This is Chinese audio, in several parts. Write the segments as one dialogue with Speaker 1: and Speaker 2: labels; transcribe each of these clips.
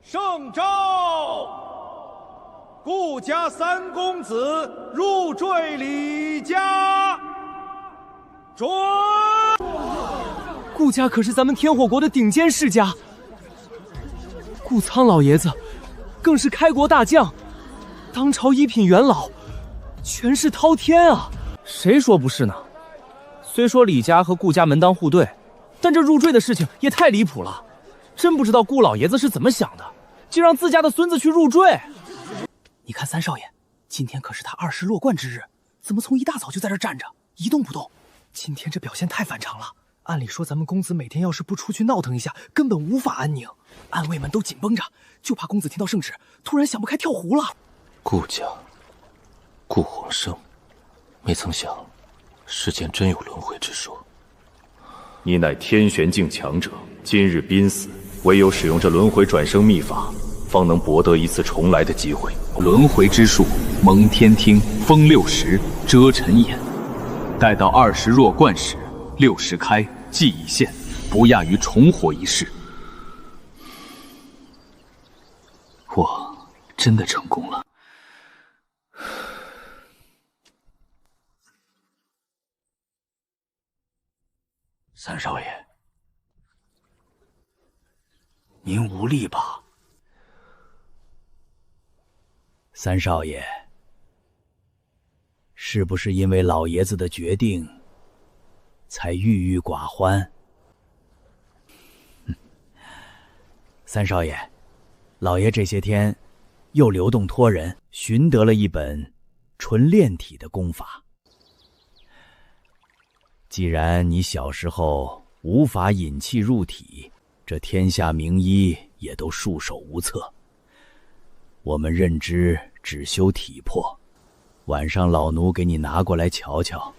Speaker 1: 圣诏，顾家三公子入赘李家，准。
Speaker 2: 顾家可是咱们天火国的顶尖世家，顾苍老爷子更是开国大将，当朝一品元老，权势滔天啊！
Speaker 3: 谁说不是呢？虽说李家和顾家门当户对，但这入赘的事情也太离谱了。真不知道顾老爷子是怎么想的，竟让自家的孙子去入赘。
Speaker 2: 你看三少爷，今天可是他20落冠之日，怎么从一大早就在这站着一动不动？今天这表现太反常了。按理说咱们公子每天要是不出去闹腾一下，根本无法安宁，暗卫们都紧绷着，就怕公子听到圣旨，突然想不开跳湖了。
Speaker 4: 顾家，顾鸿生，没曾想世间真有轮回之说。
Speaker 5: 你乃天玄境强者，今日濒死，唯有使用这轮回转生秘法，方能博得一次重来的机会。
Speaker 6: 轮回之术，蒙天听，封60，遮尘眼。待到20弱冠时，60开，记忆现，不亚于重活一世。我真的成功了。三少爷，您无力吧？
Speaker 7: 三少爷，是不是因为老爷子的决定，才郁郁寡欢？三少爷，老爷这些天又流动托人寻得了一本纯炼体的功法。既然你小时候无法引气入体，这天下名医也都束手无策。我们认知只修体魄，晚上老奴给你拿过来瞧瞧，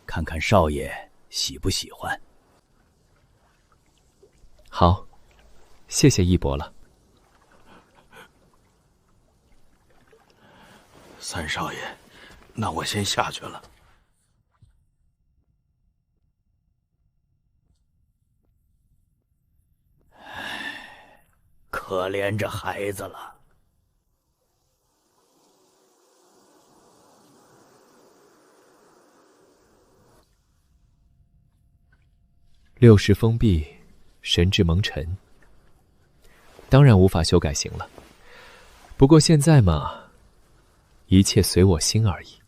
Speaker 7: 看看少爷喜不喜欢。
Speaker 8: 好，谢谢义伯了。
Speaker 4: 三少爷，那我先下去了。
Speaker 7: 可怜这孩子了。
Speaker 8: 60封闭，神智蒙尘，当然无法修改型了。不过现在嘛，一切随我心而已。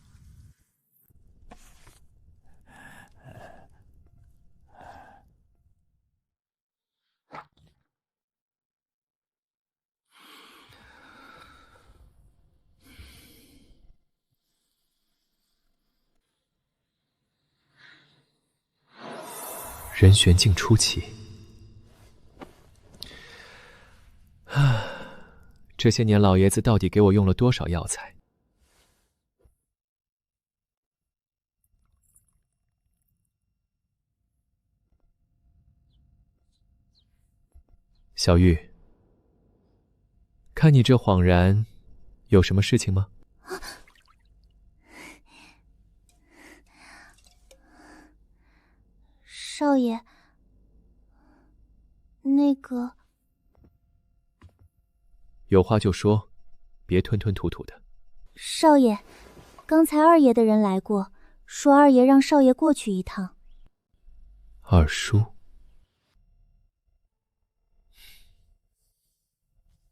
Speaker 8: 人玄境初期，这些年老爷子到底给我用了多少药材？小玉，看你这恍然，有什么事情吗？
Speaker 9: 少爷，那个……
Speaker 8: 有话就说，别吞吞吐吐的。
Speaker 9: 少爷，刚才二爷的人来过，说二爷让少爷过去一趟。
Speaker 8: 二叔，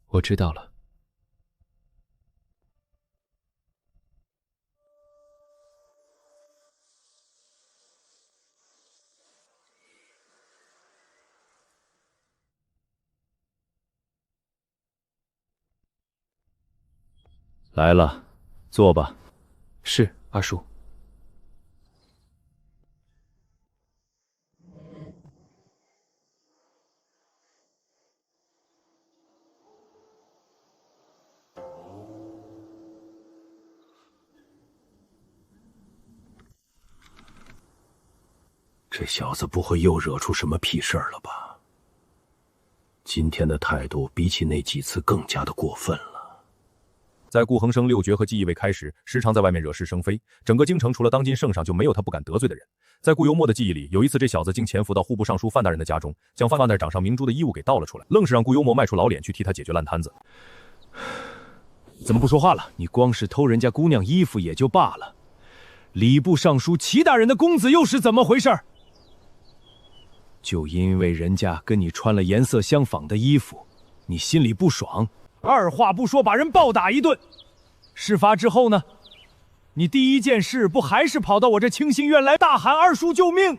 Speaker 8: 我知道了。
Speaker 5: 来了，坐吧。
Speaker 8: 是，二叔。
Speaker 4: 这小子不会又惹出什么屁事儿了吧？今天的态度比起那几次更加的过分了。
Speaker 5: 在顾恒生六绝和记忆未开时，时常在外面惹是生非。整个京城除了当今圣上，就没有他不敢得罪的人。在顾幽默的记忆里，有一次这小子竟潜伏到户部尚书范大人的家中，将范大人掌上明珠的衣物给盗了出来，愣是让顾幽默卖出老脸去替他解决烂摊子。
Speaker 3: 怎么不说话了？你光是偷人家姑娘衣服也就罢了，礼部尚书齐大人的公子又是怎么回事？就因为人家跟你穿了颜色相仿的衣服，你心里不爽，二话不说把人暴打一顿。事发之后呢，你第一件事不还是跑到我这清心院来大喊二叔救命？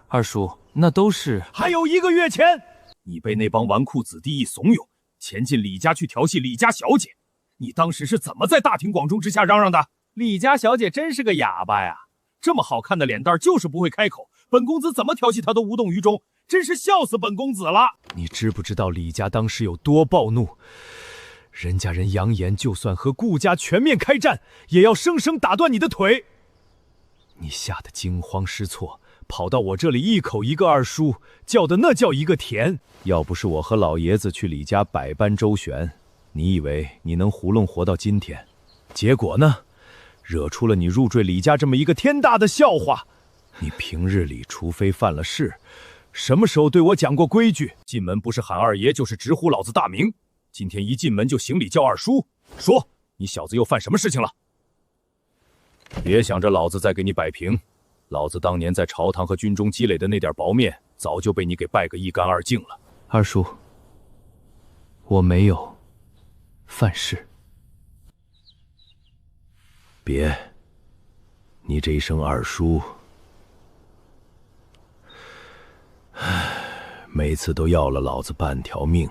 Speaker 3: 二叔，那都是还有1个月前，你被那帮纨绔子弟一怂恿，前进李家去调戏李家小姐，你当时是怎么在大庭广众之下嚷嚷的？李家小姐真是个哑巴呀！这么好看的脸蛋就是不会开口，本公子怎么调戏她都无动于衷，真是笑死本公子了！你知不知道李家当时有多暴怒？人家人扬言，就算和顾家全面开战，也要生生打断你的腿。你吓得惊慌失措，跑到我这里一口一个二叔，叫的那叫一个甜。要不是我和老爷子去李家百般周旋，你以为你能囫囵活到今天？结果呢，惹出了你入赘李家这么一个天大的笑话。你平日里除非犯了事，什么时候对我讲过规矩？进门不是喊二爷，就是直呼老子大名。今天一进门就行礼叫二叔，说你小子又犯什么事情了？别想着老子再给你摆平，老子当年在朝堂和军中积累的那点薄面，早就被你给败个一干二净了。二叔，我没有犯事。别，你这一声二叔，每次都要了老子半条命。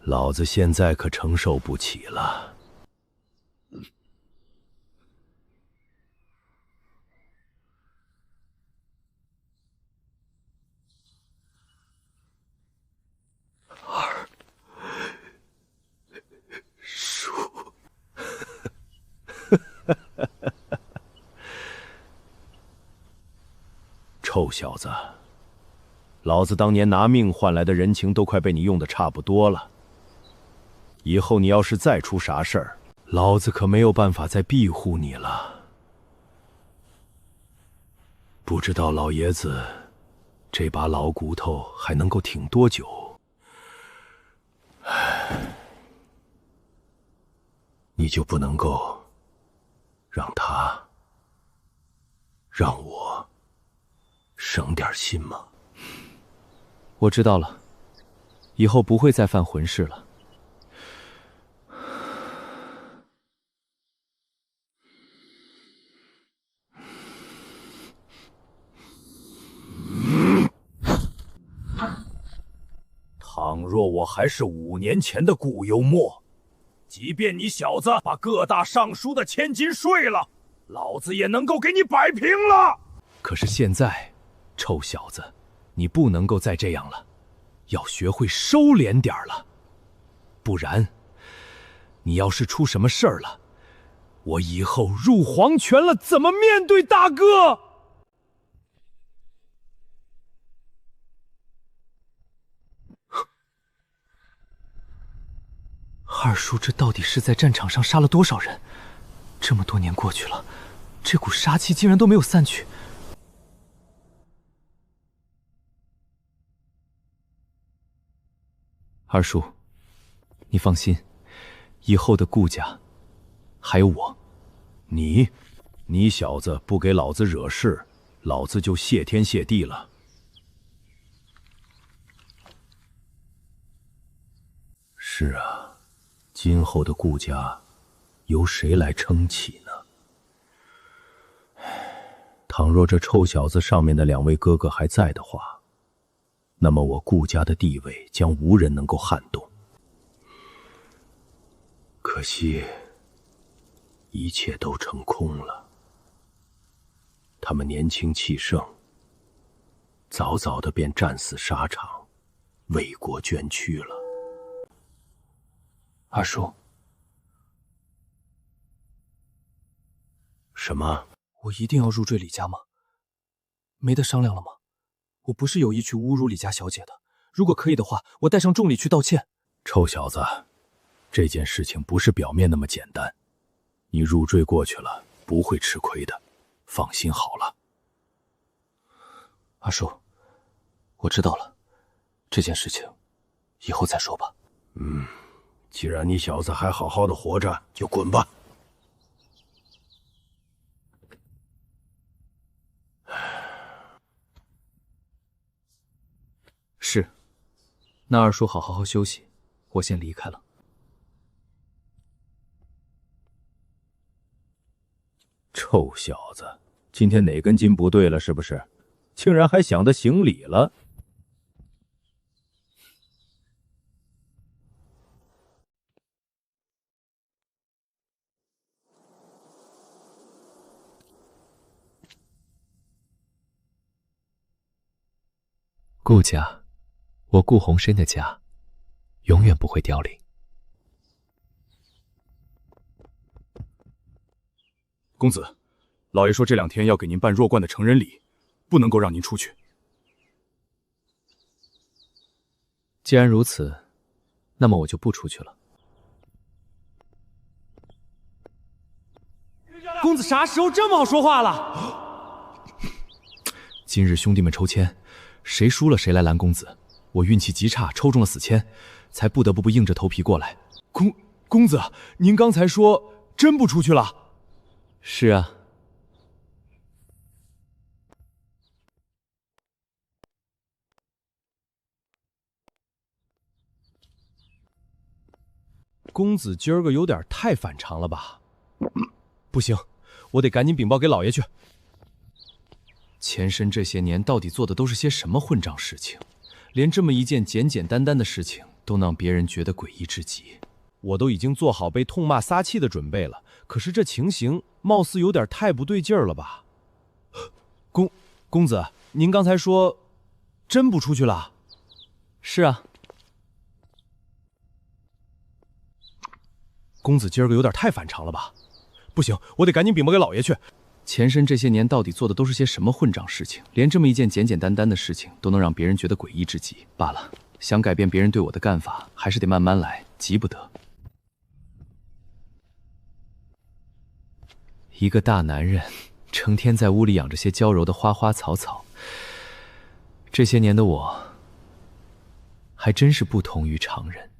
Speaker 3: 老子现在可承受不起了。二叔，臭小子，老子当年拿命换来的人情都快被你用得差不多了。以后你要是再出啥事儿，老子可没有办法再庇护你了。不知道老爷子这把老骨头还能够挺多久？你就不能够让他，让我省点心吗？我知道了，以后不会再犯浑事了。倘若我还是5年前的顾幽默，即便你小子把各大尚书的千金睡了，老子也能够给你摆平了。可是现在，臭小子，你不能够再这样了，要学会收敛点了，不然，你要是出什么事儿了，我以后入黄泉了，怎么面对大哥？二叔，这到底是在战场上杀了多少人？这么多年过去了，这股杀气竟然都没有散去。二叔，你放心，以后的顾家还有我。你小子不给老子惹事，老子就谢天谢地了。是啊。今后的顾家，由谁来撑起呢？倘若这臭小子上面的2位哥哥还在的话，那么我顾家的地位将无人能够撼动。可惜，一切都成空了。他们年轻气盛，早早的便战死沙场，为国捐躯了。二叔，什么？我一定要入赘李家吗？没得商量了吗？我不是有意去侮辱李家小姐的，如果可以的话，我带上重礼去道歉。臭小子，这件事情不是表面那么简单，你入赘过去了，不会吃亏的，放心好了。
Speaker 4: 阿叔，我知道了，这件事情以后再说吧。
Speaker 1: 既然你小子还好好的活着，就滚吧。
Speaker 2: 是，那二叔好好休息，我先离开了。
Speaker 3: 臭小子，今天哪根筋不对了？是不是？竟然还想着行礼了？
Speaker 8: 顾家，我顾鸿深的家，永远不会凋零。
Speaker 5: 公子，老爷说这2天要给您办弱冠的成人礼，不能够让您出去。
Speaker 2: 既然如此，那么我就不出去了。
Speaker 10: 公子啥时候这么好说话了？
Speaker 2: 今日兄弟们抽签，谁输了谁来拦公子。我运气极差，抽中了死签，才不得不硬着头皮过来。
Speaker 5: 公子，您刚才说真不出去了？
Speaker 2: 是啊。
Speaker 5: 公子今儿个有点太反常了吧？不行，我得赶紧禀报给老爷去。
Speaker 2: 前身这些年到底做的都是些什么混账事情？连这么一件简简单单的事情都能让别人觉得诡异至极。
Speaker 5: 我都已经做好被痛骂撒气的准备了，可是这情形貌似有点太不对劲儿了吧？公子，您刚才说真不出去了？
Speaker 2: 是啊。
Speaker 5: 公子今儿个有点太反常了吧？不行，我得赶紧禀报给老爷去。
Speaker 2: 前身这些年到底做的都是些什么混账事情？连这么一件简简单单的事情都能让别人觉得诡异至极。罢了，想改变别人对我的干法，还是得慢慢来，急不得。一个大男人，成天在屋里养着些娇柔的花花草草。这些年的我，还真是不同于常人。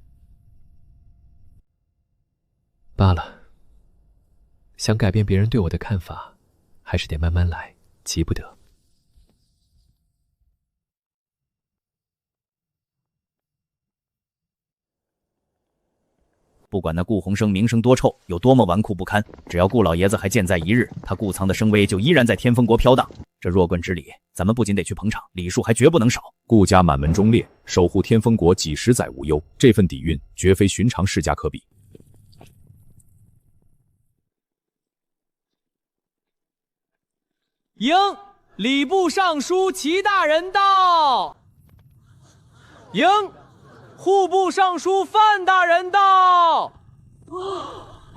Speaker 8: 罢了，想改变别人对我的看法，还是得慢慢来，急不得。
Speaker 7: 不管那顾鸿生名声多臭，有多么纨绔不堪，只要顾老爷子还健在一日，他顾藏的声威就依然在天风国飘荡。这弱冠之礼，咱们不仅得去捧场，礼数还绝不能少。
Speaker 5: 顾家满门忠烈，守护天风国几十载无忧，这份底蕴绝非寻常世家可比。
Speaker 10: 迎礼部尚书齐大人到。迎户部尚书范大人到。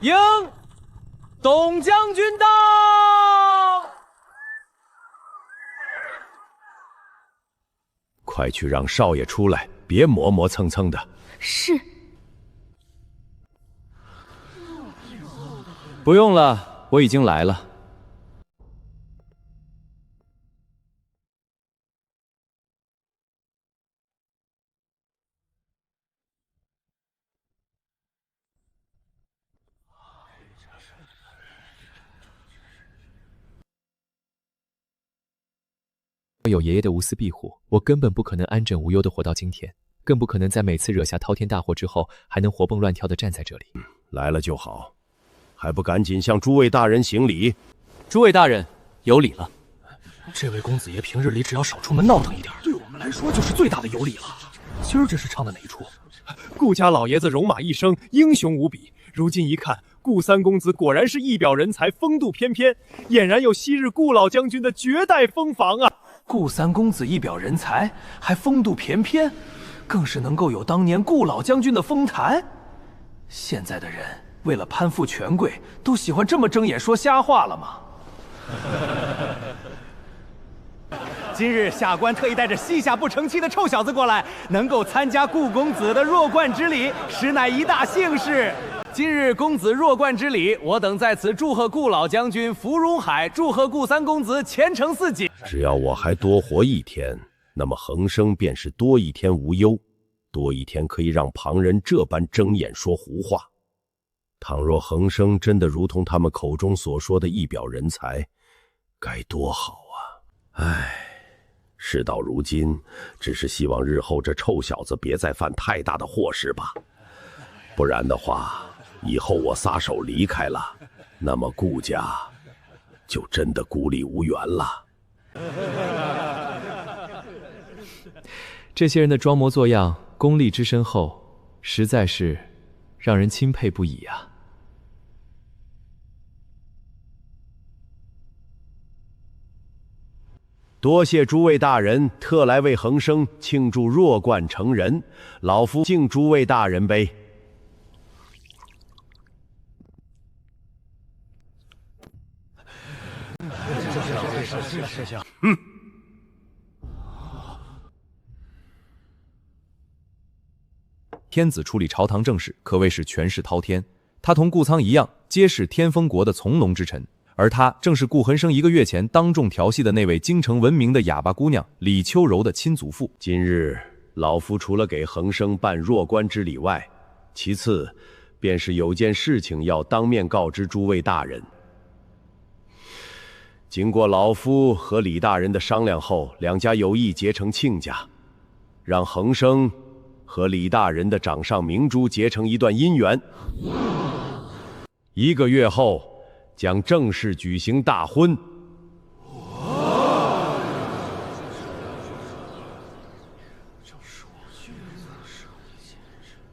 Speaker 10: 迎董将军到。
Speaker 1: 快去让少爷出来，别磨磨蹭蹭的。
Speaker 9: 是。
Speaker 2: 不用了，我已经来了。
Speaker 8: 有爷爷的无私庇护，我根本不可能安枕无忧的活到今天，更不可能在每次惹下滔天大祸之后，还能活蹦乱跳的站在这里。
Speaker 1: 来了就好，还不赶紧向诸位大人行礼？
Speaker 2: 诸位大人有礼了。这位公子爷平日里只要少出门闹腾一点，对我们来说就是最大的有礼了。今儿这是唱的哪一出？
Speaker 5: 顾家老爷子戎马一生，英雄无比。如今一看，顾三公子果然是一表人才，风度翩翩，俨然有昔日顾老将军的绝代风坊啊！
Speaker 2: 顾三公子一表人才，还风度翩翩，更是能够有当年顾老将军的风采。现在的人为了攀附权贵，都喜欢这么睁眼说瞎话了吗？
Speaker 10: 今日下官特意带着膝下不成器的臭小子过来，能够参加顾公子的弱冠之礼，实乃一大幸事。今日公子弱冠之礼，我等在此祝贺顾老将军福如海，祝贺顾三公子前程似锦。
Speaker 1: 只要我还多活一天，那么恒生便是多一天无忧，多一天可以让旁人这般睁眼说胡话。倘若恒生真的如同他们口中所说的一表人才，该多好啊！唉，事到如今，只是希望日后这臭小子别再犯太大的祸事吧。不然的话，以后我撒手离开了，那么顾家就真的孤立无援了。
Speaker 8: 这些人的装模作样、功力之深厚，实在是让人钦佩不已啊！
Speaker 1: 多谢诸位大人特来为恒生庆祝弱冠成人，老夫敬诸位大人杯。
Speaker 5: 天子处理朝堂政事，可谓是权势滔天。他同顾苍一样，皆是天风国的从龙之臣，而他正是顾恒生1个月前当众调戏的那位京城闻名的哑巴姑娘李秋柔的亲祖父。
Speaker 1: 今日老夫除了给恒生办弱冠之礼外，其次便是有件事情要当面告知诸位大人。经过老夫和李大人的商量后，两家有意结成亲家，让恒生和李大人的掌上明珠结成一段姻缘。1个月后将正式举行大婚。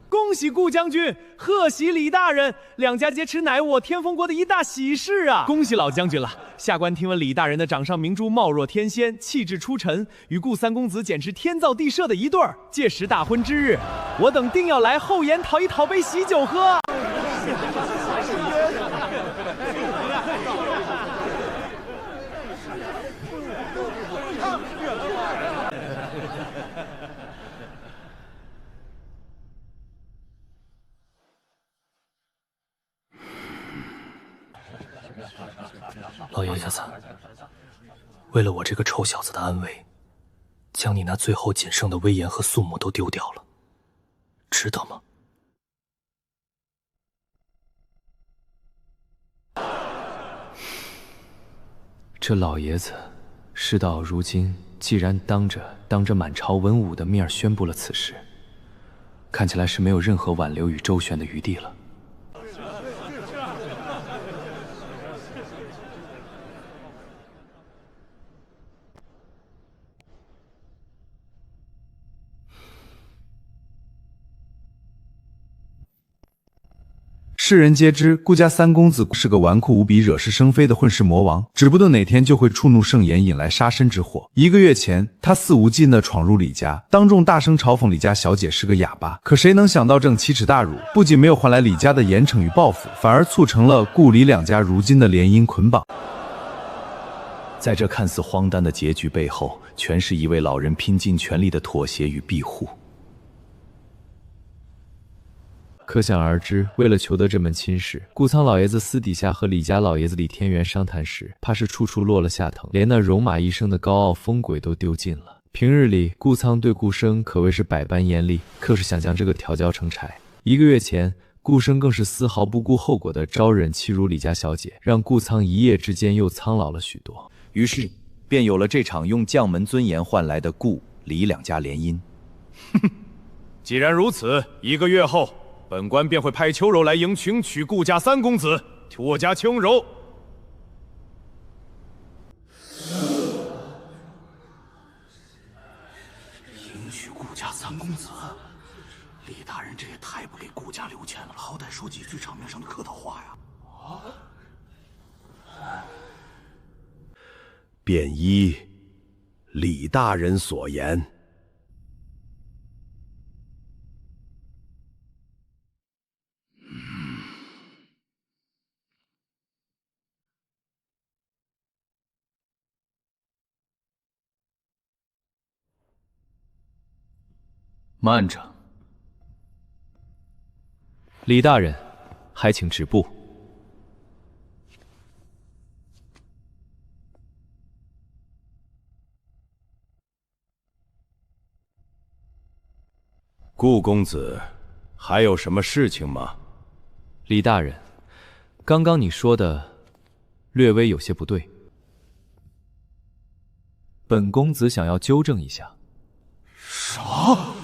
Speaker 10: 恭喜顾将军，贺喜李大人，两家结持乃我天风国的一大喜事啊！恭喜老将军了。下官听闻李大人的掌上明珠貌若天仙，气质出尘，与顾三公子简直天造地设的一对儿。届时大婚之日，我等定要来后檐讨杯喜酒喝。
Speaker 2: 老爷子，为了我这个臭小子的安危，将你那最后仅剩的威严和肃穆都丢掉了，值得吗？这老爷子，事到如今，既然当着满朝文武的面宣布了此事，看起来是没有任何挽留与周旋的余地了。
Speaker 11: 世人皆知，顾家三公子是个纨绔无比、惹是生非的混世魔王，指不定哪天就会触怒圣颜，引来杀身之祸。1个月前，他肆无忌惮地闯入李家，当众大声嘲讽李家小姐是个哑巴。可谁能想到，正奇耻大辱，不仅没有换来李家的严惩与报复，反而促成了顾李两家如今的联姻捆绑。
Speaker 7: 在这看似荒诞的结局背后，全是一位老人拼尽全力的妥协与庇护。
Speaker 8: 可想而知，为了求得这门亲事，顾苍老爷子私底下和李家老爷子李天元商谈时，怕是处处落了下藤，连那戎马一生的高傲风鬼都丢尽了。平日里，顾苍对顾生可谓是百般严厉，可是想将这个调教成柴。1个月前，顾生更是丝毫不顾后果的招惹欺辱李家小姐，让顾苍一夜之间又苍老了许多。
Speaker 7: 于是，便有了这场用将门尊严换来的顾李两家联姻。
Speaker 3: 既然如此，1个月后，本官便会派秋柔来迎娶顾家三公子，托家轻柔。
Speaker 12: 迎娶顾家三公子，李大人这也太不给顾家留钱了，好歹说几句场面上的客套话呀！
Speaker 1: 便依李大人所言。
Speaker 6: 慢着，
Speaker 8: 李大人，还请止步。
Speaker 1: 顾公子，还有什么事情吗？
Speaker 8: 李大人，刚刚你说的略微有些不对，本公子想要纠正一下。
Speaker 3: 啥？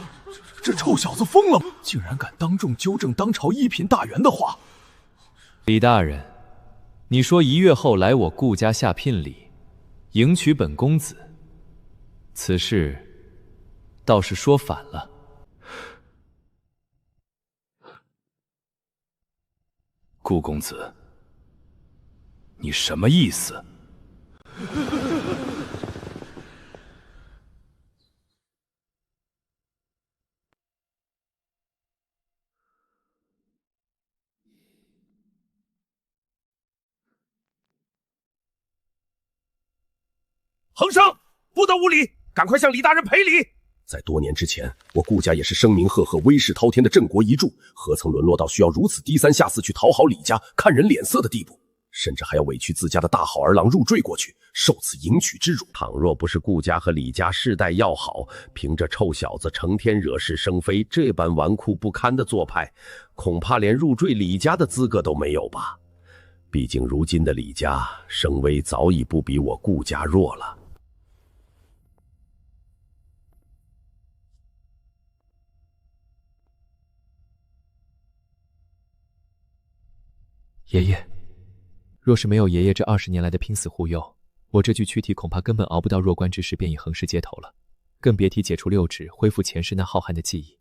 Speaker 3: 这臭小子疯了吗？竟然敢当众纠正当朝一品大员的话！
Speaker 8: 李大人，你说1月后来我顾家下聘礼，迎娶本公子，此事倒是说反了。
Speaker 4: 顾公子，你什么意思？
Speaker 3: 恒生，不得无礼，赶快向李大人赔礼！
Speaker 1: 在多年之前，我顾家也是声名赫赫、威势滔天的镇国遗柱，何曾沦落到需要如此低三下四去讨好李家、看人脸色的地步？甚至还要委屈自家的大好儿郎入赘过去，受此迎娶之辱。倘若不是顾家和李家世代要好，凭着臭小子成天惹是生非这般纨绔不堪的做派，恐怕连入赘李家的资格都没有吧。毕竟如今的李家声威早已不比我顾家弱了。
Speaker 8: 爷爷，若是没有爷爷这20年来的拼死护佑，我这具躯体恐怕根本熬不到弱冠之时便已横尸街头了，更别提解除六指，恢复前世那浩瀚的记忆。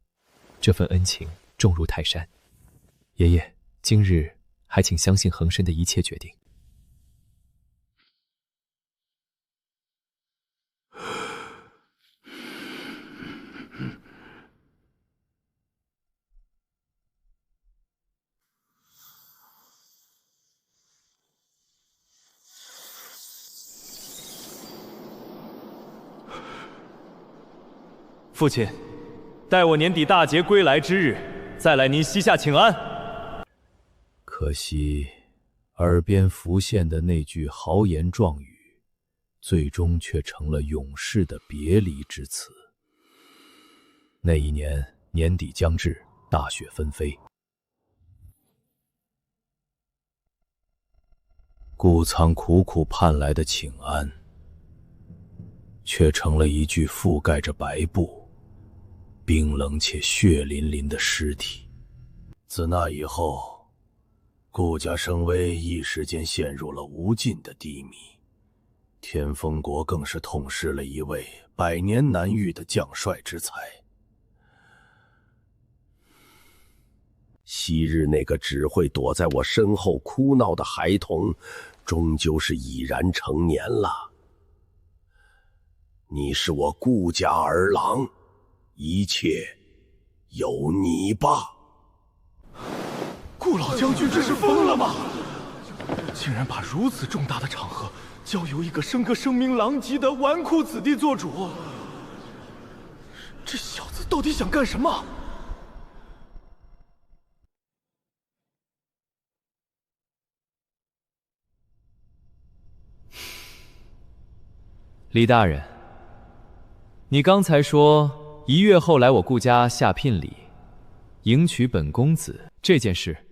Speaker 8: 这份恩情重如泰山。爷爷，今日还请相信恒生的一切决定。
Speaker 10: 父亲，待我年底大捷归来之日，再来您西夏请安。
Speaker 7: 可惜，耳边浮现的那句豪言壮语，最终却成了永世的别离之词。那一年年底将至，大雪纷飞，顾仓苦苦盼来的请安，却成了一具覆盖着白布、冰冷且血淋淋的尸体。自那以后，顾家声威一时间陷入了无尽的低迷，天风国更是痛失了一位百年难遇的将帅之才。
Speaker 1: 昔日那个只会躲在我身后哭闹的孩童，终究是已然成年了。你是我顾家儿郎，一切由你吧。
Speaker 3: 顾老将军这是疯了吗？竟然把如此重大的场合交由一个生个声名狼藉的纨绔子弟做主，这小子到底想干什么？
Speaker 8: 李大人，你刚才说1月后来我顾家下聘礼，迎娶本公子这件事，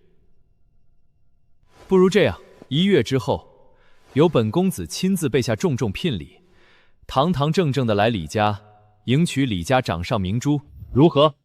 Speaker 8: 不如这样，1月之后，由本公子亲自备下重重聘礼，堂堂正正的来李家迎娶李家掌上明珠，如何？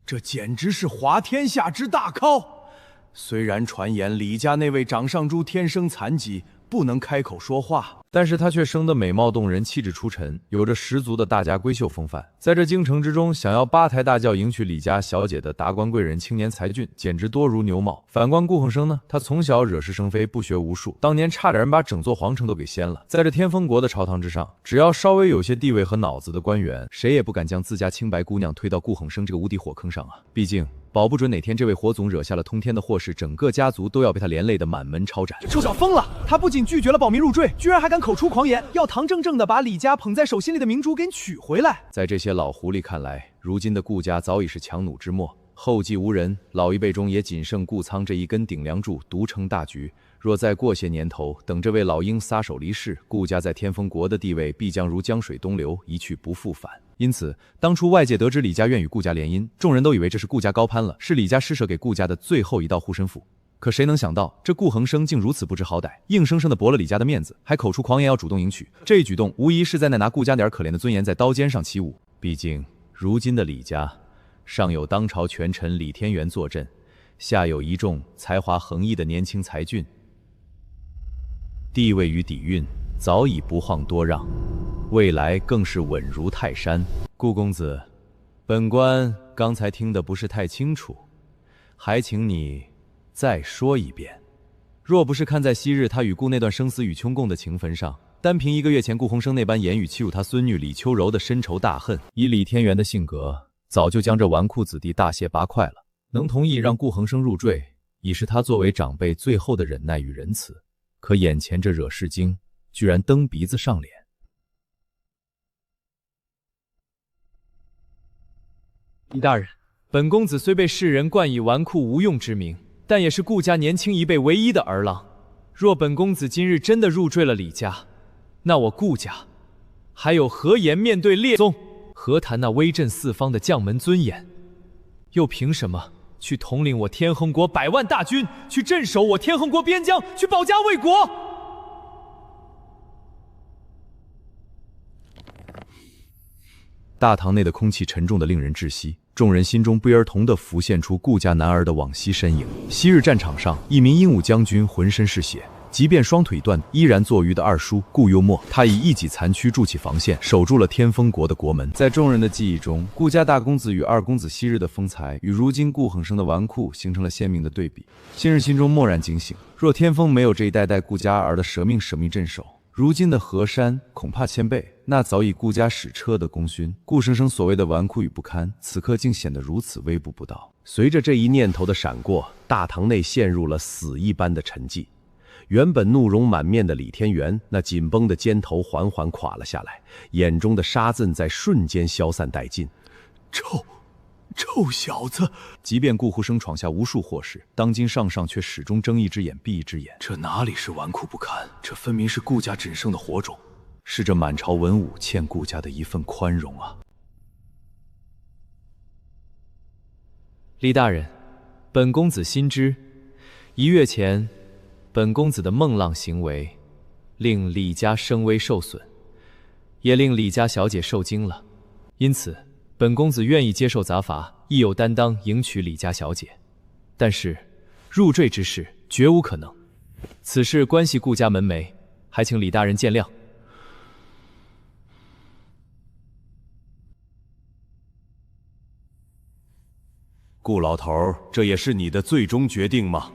Speaker 3: 这简直是滑天下之大考！虽然传言李家那位掌上珠天生残疾，不能开口说话，
Speaker 11: 但是她却生得美貌动人，气质出尘，有着十足的大家闺秀风范。在这京城之中，想要八抬大轿迎娶李家小姐的达官贵人、青年才俊，简直多如牛毛。反观顾恒生呢，他从小惹是生非，不学无术，当年差点把整座皇城都给掀了。在这天风国的朝堂之上，只要稍微有些地位和脑子的官员，谁也不敢将自家清白姑娘推到顾恒生这个无底火坑上啊！毕竟保不准哪天这位火总惹下了通天的祸事，整个家族都要被他连累的满门抄斩。
Speaker 2: 臭小疯了！他不仅拒绝了保民入赘，居然还敢口出狂言，要堂正正的把李家捧在手心里的明珠给娶回来。
Speaker 11: 在这些老狐狸看来，如今的顾家早已是强弩之末，后继无人，老一辈中也仅剩顾仓这一根顶梁柱独撑大局。若再过些年头，等这位老鹰撒手离世，顾家在天风国的地位必将如江水东流，一去不复返。因此，当初外界得知李家愿与顾家联姻，众人都以为这是顾家高攀了，是李家施舍给顾家的最后一道护身符。可谁能想到，这顾恒生竟如此不知好歹，硬生生的驳了李家的面子，还口出狂言要主动迎娶。这一举动无疑是在拿顾家点可怜的尊严在刀尖上起舞。毕竟，如今的李家，上有当朝权臣李天元坐镇，下有一众才华横溢的年轻才俊，地位与底蕴早已不遑多让，未来更是稳如泰山。顾公子，本官刚才听得不是太清楚，还请你再说一遍。若不是看在昔日他与顾那段生死与穷共的情分上，单凭1个月前顾鸿生那般言语欺辱他孙女李秋柔的深仇大恨，以李天元的性格，早就将这纨绔子弟大卸八块了。能同意让顾恒生入赘，已是他作为长辈最后的忍耐与仁慈。可眼前这惹事精，居然蹬鼻子上脸。
Speaker 8: 李大人，本公子虽被世人冠以纨绔无用之名，但也是顾家年轻一辈唯一的儿郎。若本公子今日真的入赘了李家，那我顾家还有何颜面对列宗？何谈那威震四方的将门尊严？又凭什么去统领我天衡国100万大军，去镇守我天衡国边疆，去保家卫国？
Speaker 11: 大堂内的空气沉重的令人窒息，众人心中不约而同地浮现出顾家男儿的往昔身影。昔日战场上，一名英武将军浑身是血，即便双腿断，依然坐于的二叔顾幽默，他以一己残躯筑起防线，守住了天风国的国门。在众人的记忆中，顾家大公子与二公子昔日的风采，与如今顾恒生的纨绔形成了鲜明的对比。新人心中蓦然惊醒，若天风没有这一代代顾家儿的舍命镇守，如今的河山恐怕千倍。那早已顾家使车的功勋，顾生生所谓的纨绔与不堪，此刻竟显得如此微不不道。
Speaker 1: 随着这一念头的闪过，大堂内陷入了死一般的沉寂。原本怒容满面的李天元，那紧绷的肩头缓缓垮了下来，眼中的杀憎在瞬间消散殆尽。
Speaker 12: 臭小子！
Speaker 11: 即便顾护生闯下无数祸事，当今上却始终睁一只眼闭一只眼。
Speaker 12: 这哪里是纨绔不堪，这分明是顾家仅剩的火种，
Speaker 11: 是这满朝文武欠顾家的一份宽容啊！
Speaker 8: 李大人，本公子心知，1月前，本公子的孟浪行为，令李家声威受损，也令李家小姐受惊了。因此，本公子愿意接受责罚，亦有担当迎娶李家小姐。但是，入赘之事绝无可能。此事关系顾家门楣，还请李大人见谅。
Speaker 1: 顾老头，这也是你的最终决定吗？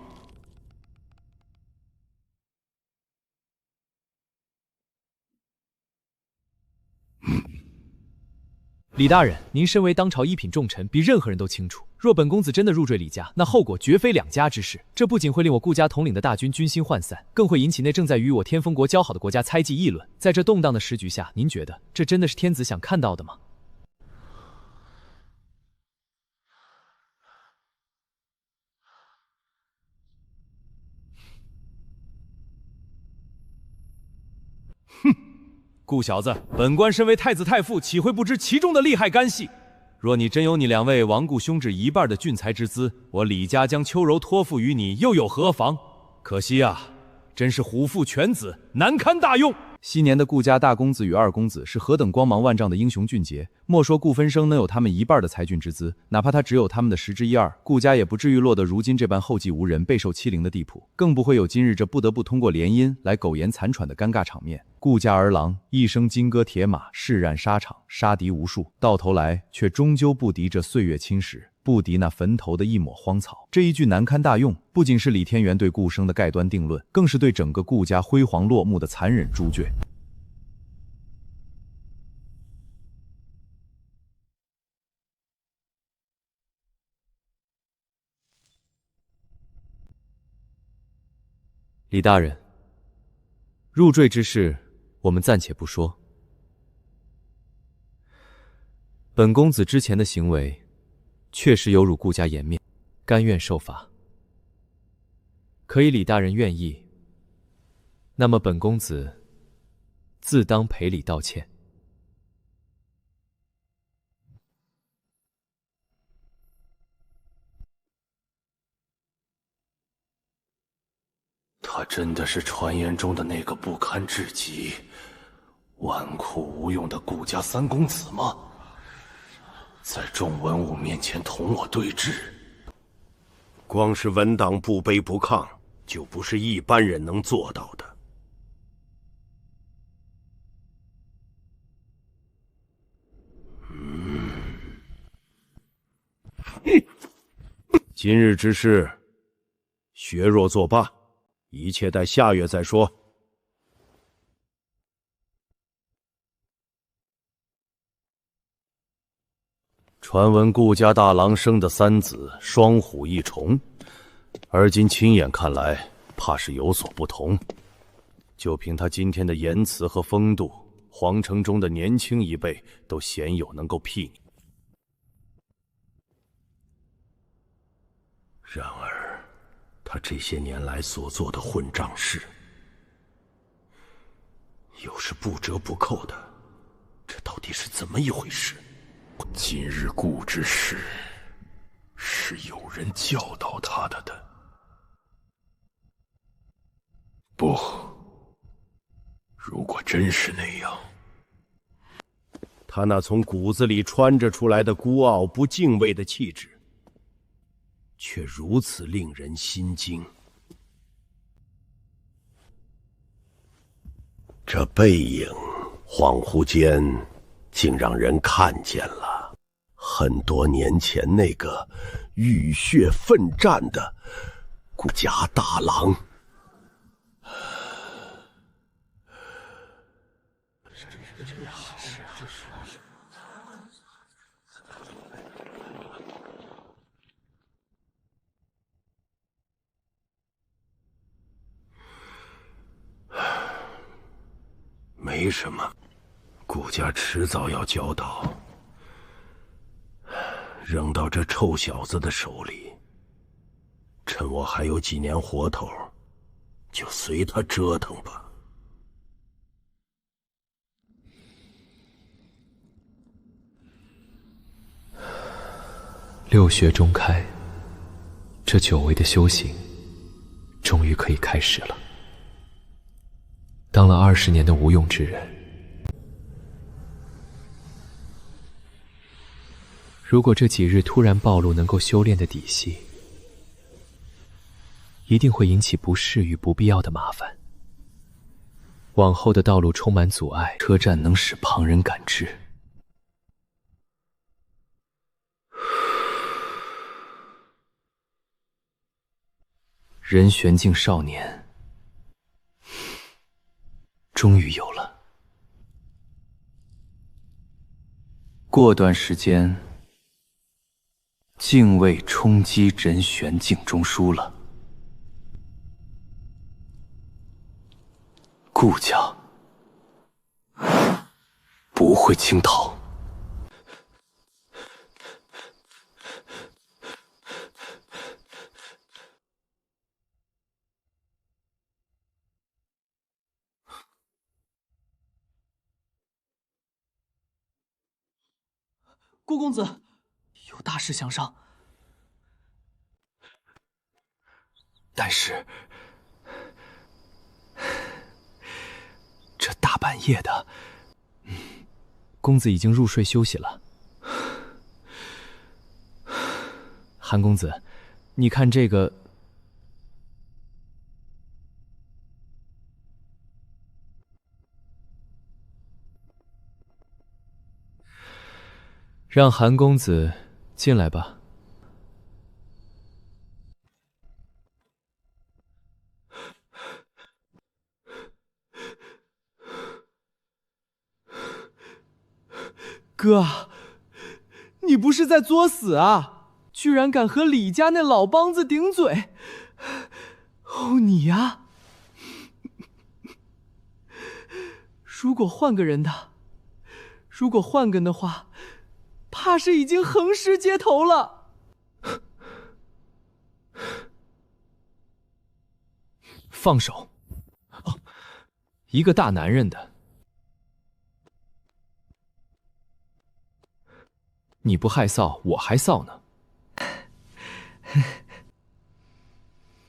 Speaker 8: 李大人，您身为当朝一品重臣，比任何人都清楚，若本公子真的入赘李家，那后果绝非两家之事。这不仅会令我顾家统领的大军军心涣散，更会引起那正在与我天风国交好的国家猜忌议论。在这动荡的时局下，您觉得这真的是天子想看到的吗？
Speaker 11: 哼！顾小子，本官身为太子太傅，岂会不知其中的利害干系？若你真有你2位亡故兄侄一半的俊才之资，我李家将秋柔托付于你，又有何妨？可惜啊，
Speaker 5: 真是虎父犬子，难堪大用。
Speaker 11: 昔年的顾家大公子与二公子是何等光芒万丈的英雄俊杰，莫说顾分生能有他们一半的才俊之资，哪怕他只有他们的1/12，顾家也不至于落得如今这般后继无人、备受欺凌的地步，更不会有今日这不得不通过联姻来苟延残喘的尴尬场面。顾家儿郎一生金戈铁马，誓染沙场，杀敌无数，到头来却终究不敌这岁月侵蚀，不敌那坟头的一抹荒草。这一句难堪大用，不仅是李天元对顾生的盖棺定论，更是对整个顾家辉煌落幕的残忍诛罪。
Speaker 8: 李大人，入赘之事，我们暂且不说。本公子之前的行为，确实有辱顾家颜面，甘愿受罚。可以李大人愿意，那么本公子自当赔礼道歉。
Speaker 4: 他真的是传言中的那个不堪至极、纨绔无用的顾家三公子吗？在众文武面前同我对峙，
Speaker 1: 光是文党不卑不亢，就不是一般人能做到的。今日之事，削弱作罢。一切待下月再说。传闻顾家大郎生的三子双虎一虫，而今亲眼看来，怕是有所不同。就凭他今天的言辞和风度，皇城中的年轻一辈都鲜有能够媲拟。然而，他这些年来所做的混账事，又是不折不扣的，这到底是怎么一回事？今日顾之事，是有人教导他的。不，如果真是那样，他那从骨子里穿着出来的孤傲不敬畏的气质，却如此令人心惊。这背影恍惚间竟让人看见了很多年前那个浴血奋战的顾家大郎。没什么，顾家迟早要交到，扔到这臭小子的手里。趁我还有几年活头，就随他折腾吧。
Speaker 8: 六穴中开，这久违的修行，终于可以开始了。当了20年的无用之人，如果这几日突然暴露能够修炼的底细，一定会引起不适与不必要的麻烦。往后的道路充满阻碍，
Speaker 4: 车站能使旁人感知。人玄境少年，终于有了。过段时间，敬畏冲击人玄境中枢了。顾家不会轻逃。
Speaker 2: 顾公子，有大事相商。
Speaker 4: 但是，
Speaker 8: 半夜的，公子已经入睡休息了。韩公子，你看这个。让韩公子进来吧。
Speaker 10: 哥，你不是在作死啊？居然敢和李家那老梆子顶嘴！哦，你呀！如果换个人的话，怕是已经横尸街头了。
Speaker 8: 放手！哦，一个大男人的，你不害臊，我还臊呢。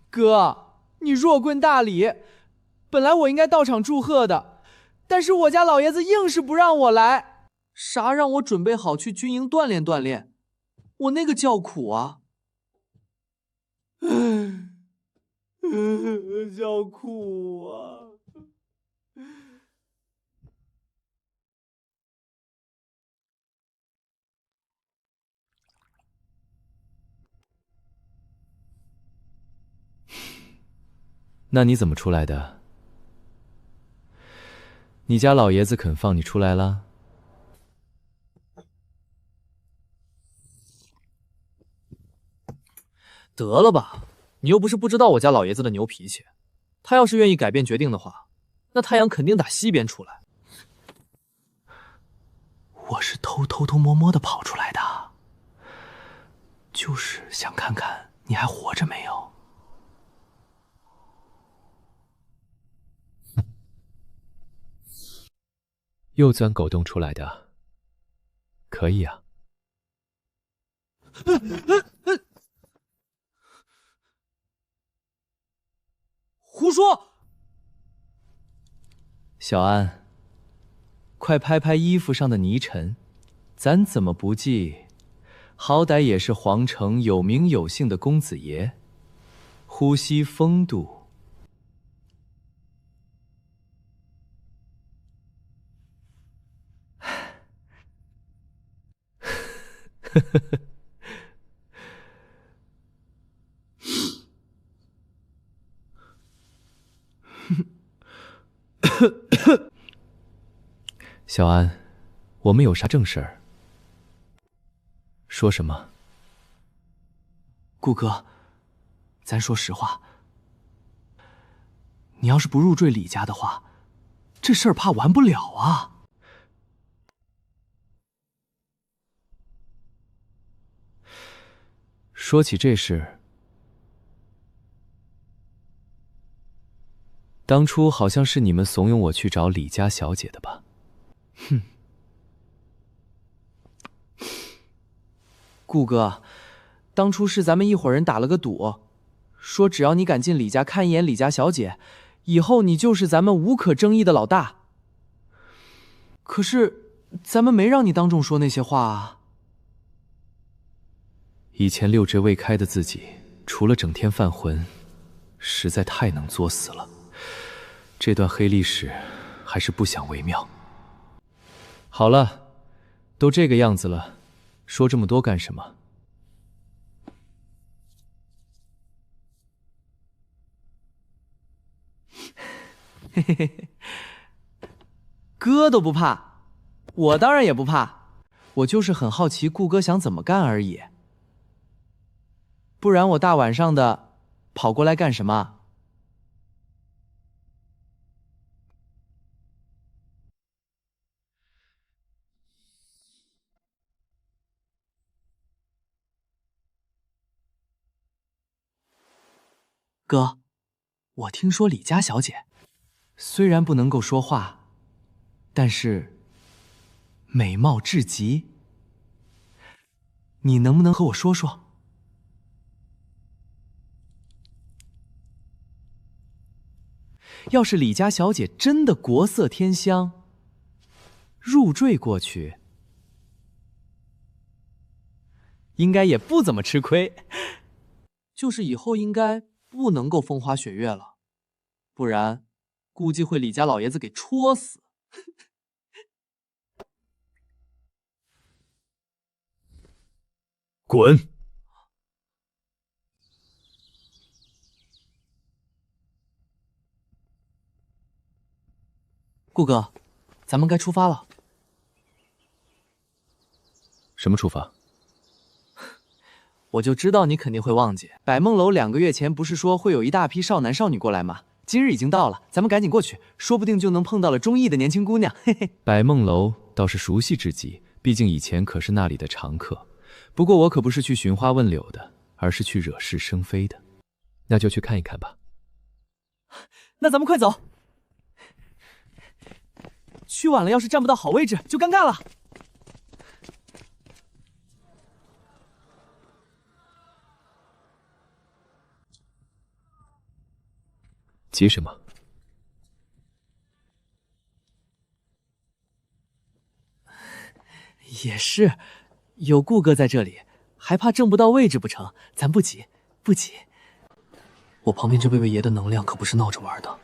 Speaker 10: 哥，你若棍大礼，本来我应该到场祝贺的，但是我家老爷子硬是不让我来，啥让我准备好去军营锻炼锻炼，我那个叫苦啊！叫苦啊！
Speaker 8: 那你怎么出来的？你家老爷子肯放你出来了？
Speaker 10: 得了吧，你又不是不知道我家老爷子的牛脾气，他要是愿意改变决定的话，那太阳肯定打西边出来。我是偷摸摸的跑出来的，就是想看看你还活着没有。
Speaker 8: 又钻狗洞出来的，可以啊。
Speaker 10: 胡说！
Speaker 8: 小安，快拍拍衣服上的泥尘，咱怎么不记？好歹也是皇城有名有姓的公子爷，呼吸风度。小安，我们有啥正事儿？说什么？
Speaker 10: 顾哥，咱说实话，你要是不入赘李家的话，这事儿怕完不了啊。
Speaker 8: 说起这事，当初好像是你们怂恿我去找李家小姐的吧？
Speaker 10: 哼，顾哥，当初是咱们一伙人打了个赌，说只要你敢进李家看一眼李家小姐，以后你就是咱们无可争议的老大。可是咱们没让你当众说那些话啊。
Speaker 8: 以前六职未开的自己，除了整天犯浑，实在太能作死了。这段黑历史还是不想为妙。好了，都这个样子了，说这么多干什么？
Speaker 10: 嘿嘿嘿，哥都不怕，我当然也不怕，我就是很好奇顾哥想怎么干而已。不然我大晚上的跑过来干什么？哥，我听说李家小姐虽然不能够说话，但是美貌至极，你能不能和我说说？要是李家小姐真的国色天香，入赘过去，应该也不怎么吃亏。就是以后应该不能够风花雪月了，不然估计会李家老爷子给戳死。
Speaker 5: 滚！
Speaker 10: 顾哥，咱们该出发了。
Speaker 8: 什么出发？
Speaker 10: 我就知道你肯定会忘记，百梦楼2个月前不是说会有一大批少男少女过来吗？今日已经到了，咱们赶紧过去，说不定就能碰到了中意的年轻姑娘。嘿嘿。
Speaker 8: 百梦楼倒是熟悉至极，毕竟以前可是那里的常客。不过我可不是去寻花问柳的，而是去惹是生非的。那就去看一看吧。
Speaker 10: 那咱们快走。去晚了，要是站不到好位置，就尴尬了。
Speaker 8: 急什么？
Speaker 10: 也是，有顾哥在这里，还怕挣不到位置不成？咱不急，不急。我旁边这位爷的能量可不是闹着玩的。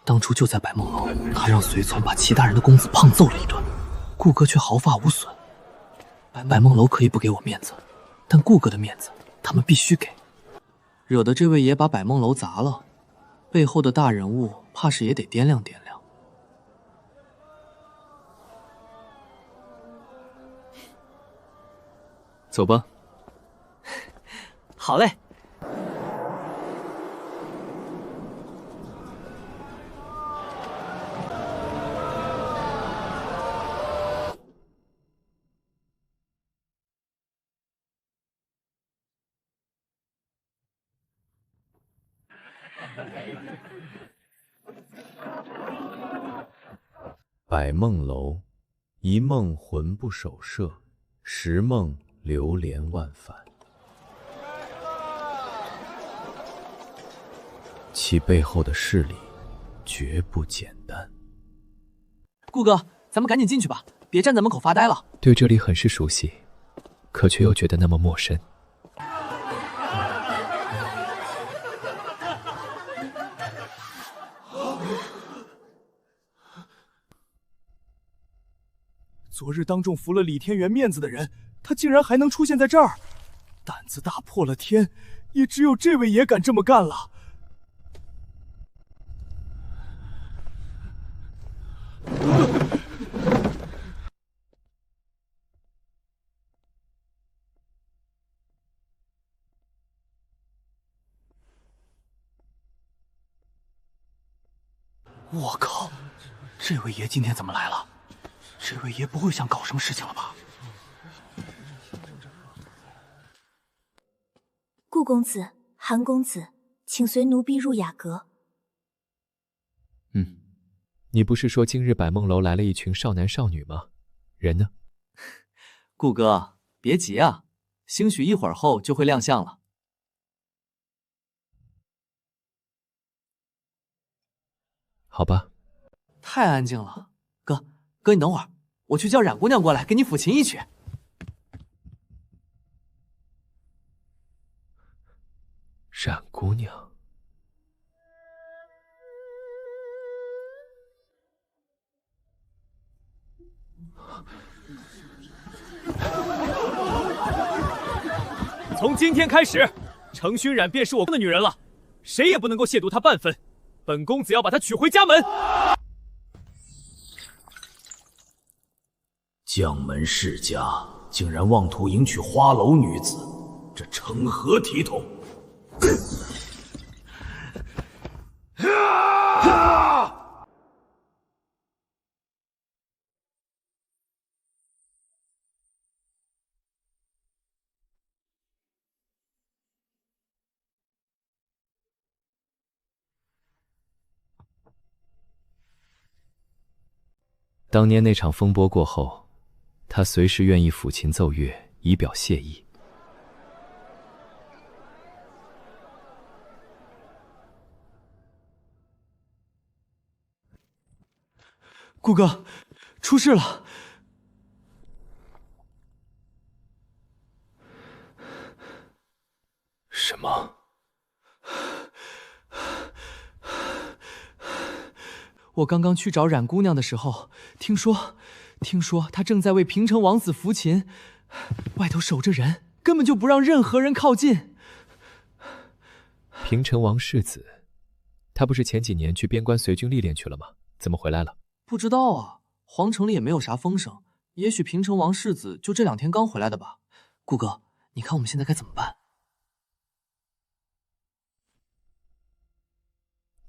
Speaker 10: 当初就在百梦楼，他让随从把齐大人的公子胖揍了一顿，顾哥却毫发无损。百梦楼可以不给我面子，但顾哥的面子他们必须给。惹得这位爷把百梦楼砸了，背后的大人物怕是也得掂量掂量。
Speaker 8: 走吧。
Speaker 10: 好嘞。
Speaker 7: 百梦楼，一梦魂不守舍，十梦流连忘返。其背后的势力绝不简单。
Speaker 10: 顾哥，咱们赶紧进去吧，别站在门口发呆了。
Speaker 8: 对这里很是熟悉，可却又觉得那么陌生。
Speaker 3: 昨日当众服了李天元面子的人，他竟然还能出现在这儿，胆子大破了天，也只有这位爷敢这么干了。
Speaker 12: 我靠，这位爷今天怎么来了？这位爷不会想搞什么事情了吧？
Speaker 9: 顾公子、韩公子，请随奴婢入雅阁。
Speaker 8: 你不是说今日百梦楼来了一群少男少女吗？人呢？
Speaker 10: 顾哥，别急啊，兴许一会儿后就会亮相了。
Speaker 8: 好吧。
Speaker 10: 太安静了，哥你等会儿，我去叫冉姑娘过来给你抚琴一曲。
Speaker 8: 冉姑娘，
Speaker 3: 从今天开始，程熏冉便是我的女人了，谁也不能够亵渎她半分。本公子要把她娶回家门。
Speaker 12: 将门世家竟然妄图迎娶花楼女子，这成何体统？
Speaker 8: 当年那场风波过后，他随时愿意抚琴奏乐，以表谢意。
Speaker 2: 顾哥，出事了！
Speaker 8: 什么？
Speaker 2: 我刚刚去找冉姑娘的时候，听说她正在为平城王子抚琴，外头守着人，根本就不让任何人靠近。
Speaker 8: 平城王世子，他不是前几年去边关随军历练去了吗？怎么回来了？
Speaker 2: 不知道啊，皇城里也没有啥风声，也许平城王世子就这2天刚回来的吧。顾哥，你看我们现在该怎么办？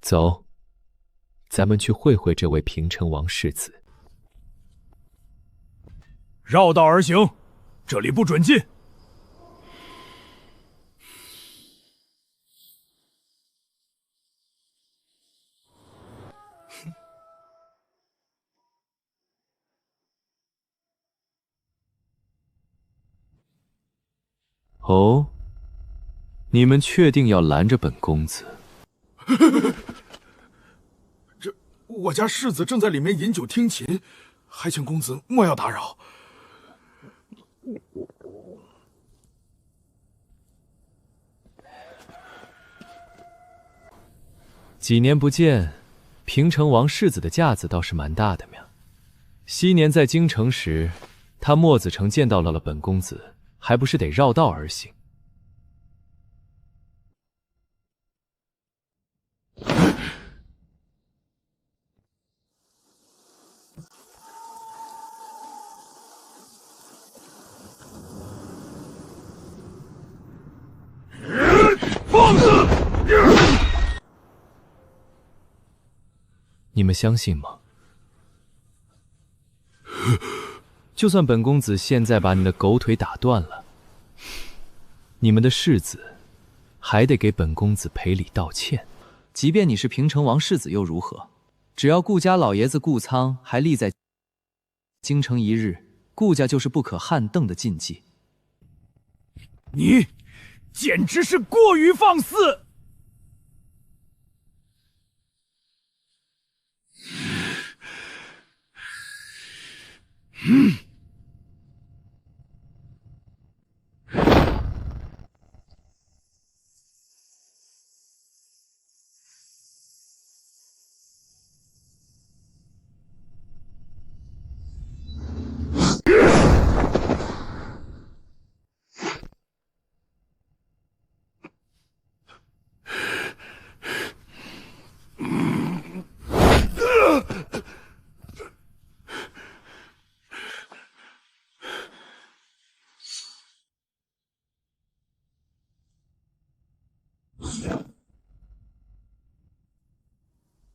Speaker 8: 走，咱们去会会这位平城王世子。
Speaker 3: 绕道而行，这里不准进。
Speaker 6: 哦，你们确定要拦着本公子？
Speaker 12: 这我家世子正在里面饮酒听琴，还请公子莫要打扰。
Speaker 6: 几年不见，平城王世子的架子倒是蛮大的呀。昔年在京城时，他墨子城见到了本公子，还不是得绕道而行？
Speaker 12: 放肆！
Speaker 6: 你们相信吗？就算本公子现在把你的狗腿打断了，你们的世子还得给本公子赔礼道歉。
Speaker 2: 即便你是平城王世子又如何？只要顾家老爷子顾仓还立在京城一日，顾家就是不可撼动的禁忌。
Speaker 3: 你简直是过于放肆！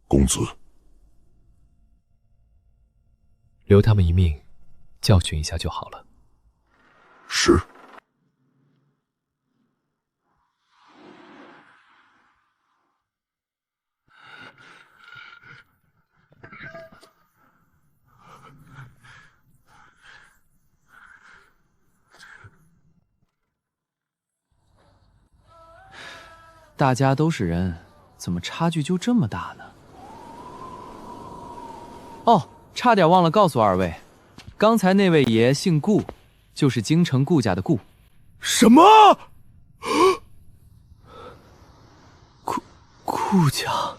Speaker 12: 公子，
Speaker 8: 留他们一命，教训一下就好了。
Speaker 12: 是。
Speaker 2: 大家都是人，怎么差距就这么大呢？哦，差点忘了告诉二位，刚才那位爷姓顾，就是京城顾家的顾。
Speaker 12: 什么？
Speaker 2: 顾家？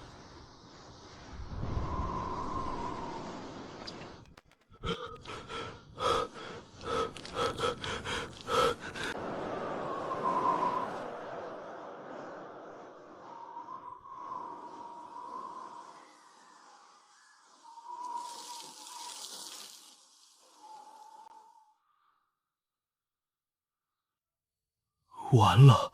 Speaker 12: 完了！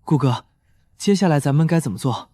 Speaker 2: 顾哥，接下来咱们该怎么做？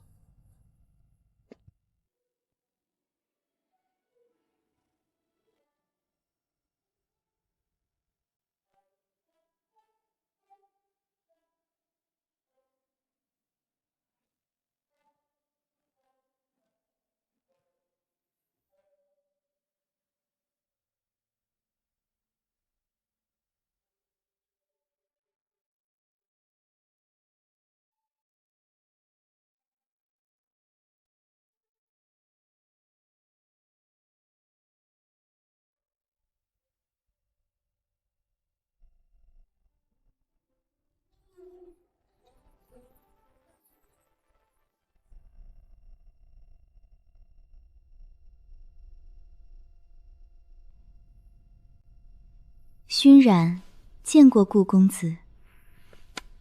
Speaker 9: 熏染见过顾公子。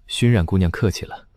Speaker 8: 熏染姑娘客气了。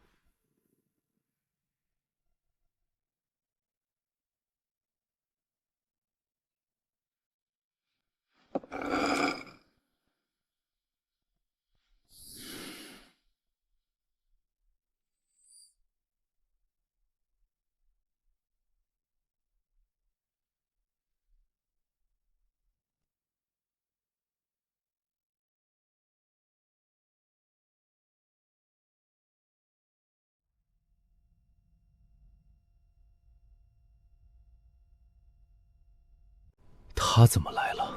Speaker 8: 他怎么来了？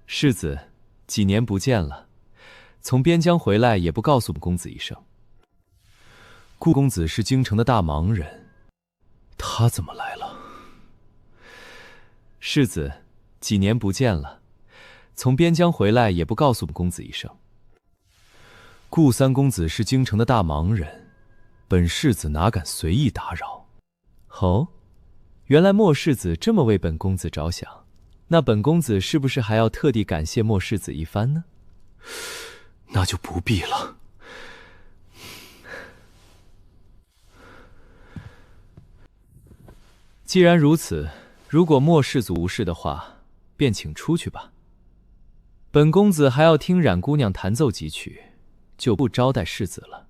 Speaker 8: 世子，几年不见了，从边疆回来也不告诉公子一声。顾公子是京城的大忙人，他怎么来了？世子，几年不见了，从边疆回来也不告诉公子一声。顾三公子是京城的大忙人，本世子哪敢随意打扰？哦。原来莫世子这么为本公子着想，那本公子是不是还要特地感谢莫世子一番呢？
Speaker 11: 那就不必了。
Speaker 8: 既然如此，如果莫世子无事的话，便请出去吧。本公子还要听冉姑娘弹奏几曲，就不招待世子了。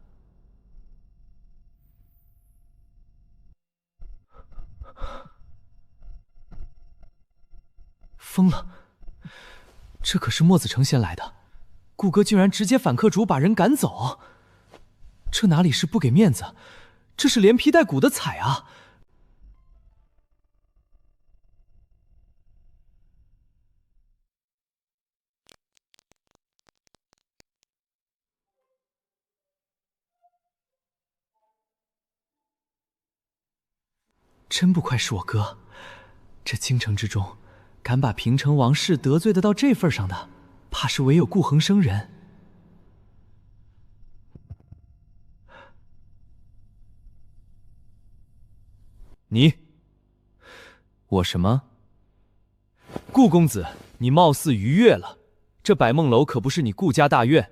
Speaker 2: 疯了！这可是墨子成先来的，顾哥竟然直接反客主把人赶走，这哪里是不给面子，这是连皮带骨的踩啊！真不愧是我哥，这京城之中敢把平城王室得罪得到这份上的，怕是唯有顾恒生人。
Speaker 8: 你，我什么？顾公子，你貌似逾越了。这百梦楼可不是你顾家大院，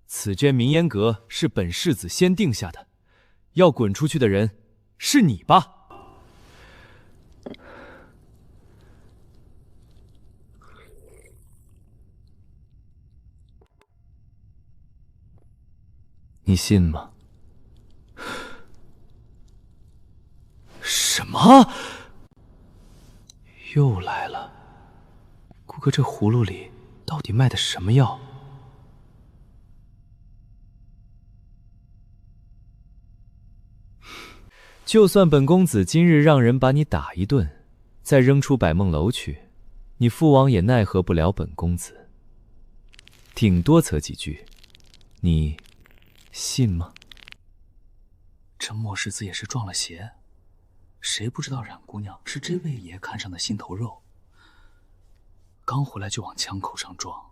Speaker 8: 此间明烟阁是本世子先定下的，要滚出去的人是你吧？你信吗？
Speaker 2: 什么？又来了！顾哥这葫芦里到底卖的什么药？
Speaker 8: 就算本公子今日让人把你打一顿，再扔出百梦楼去，你父王也奈何不了本公子。顶多责几句，你信吗？
Speaker 2: 这莫世子也是撞了邪，谁不知道冉姑娘是这位爷看上的心头肉，刚回来就往枪口上撞，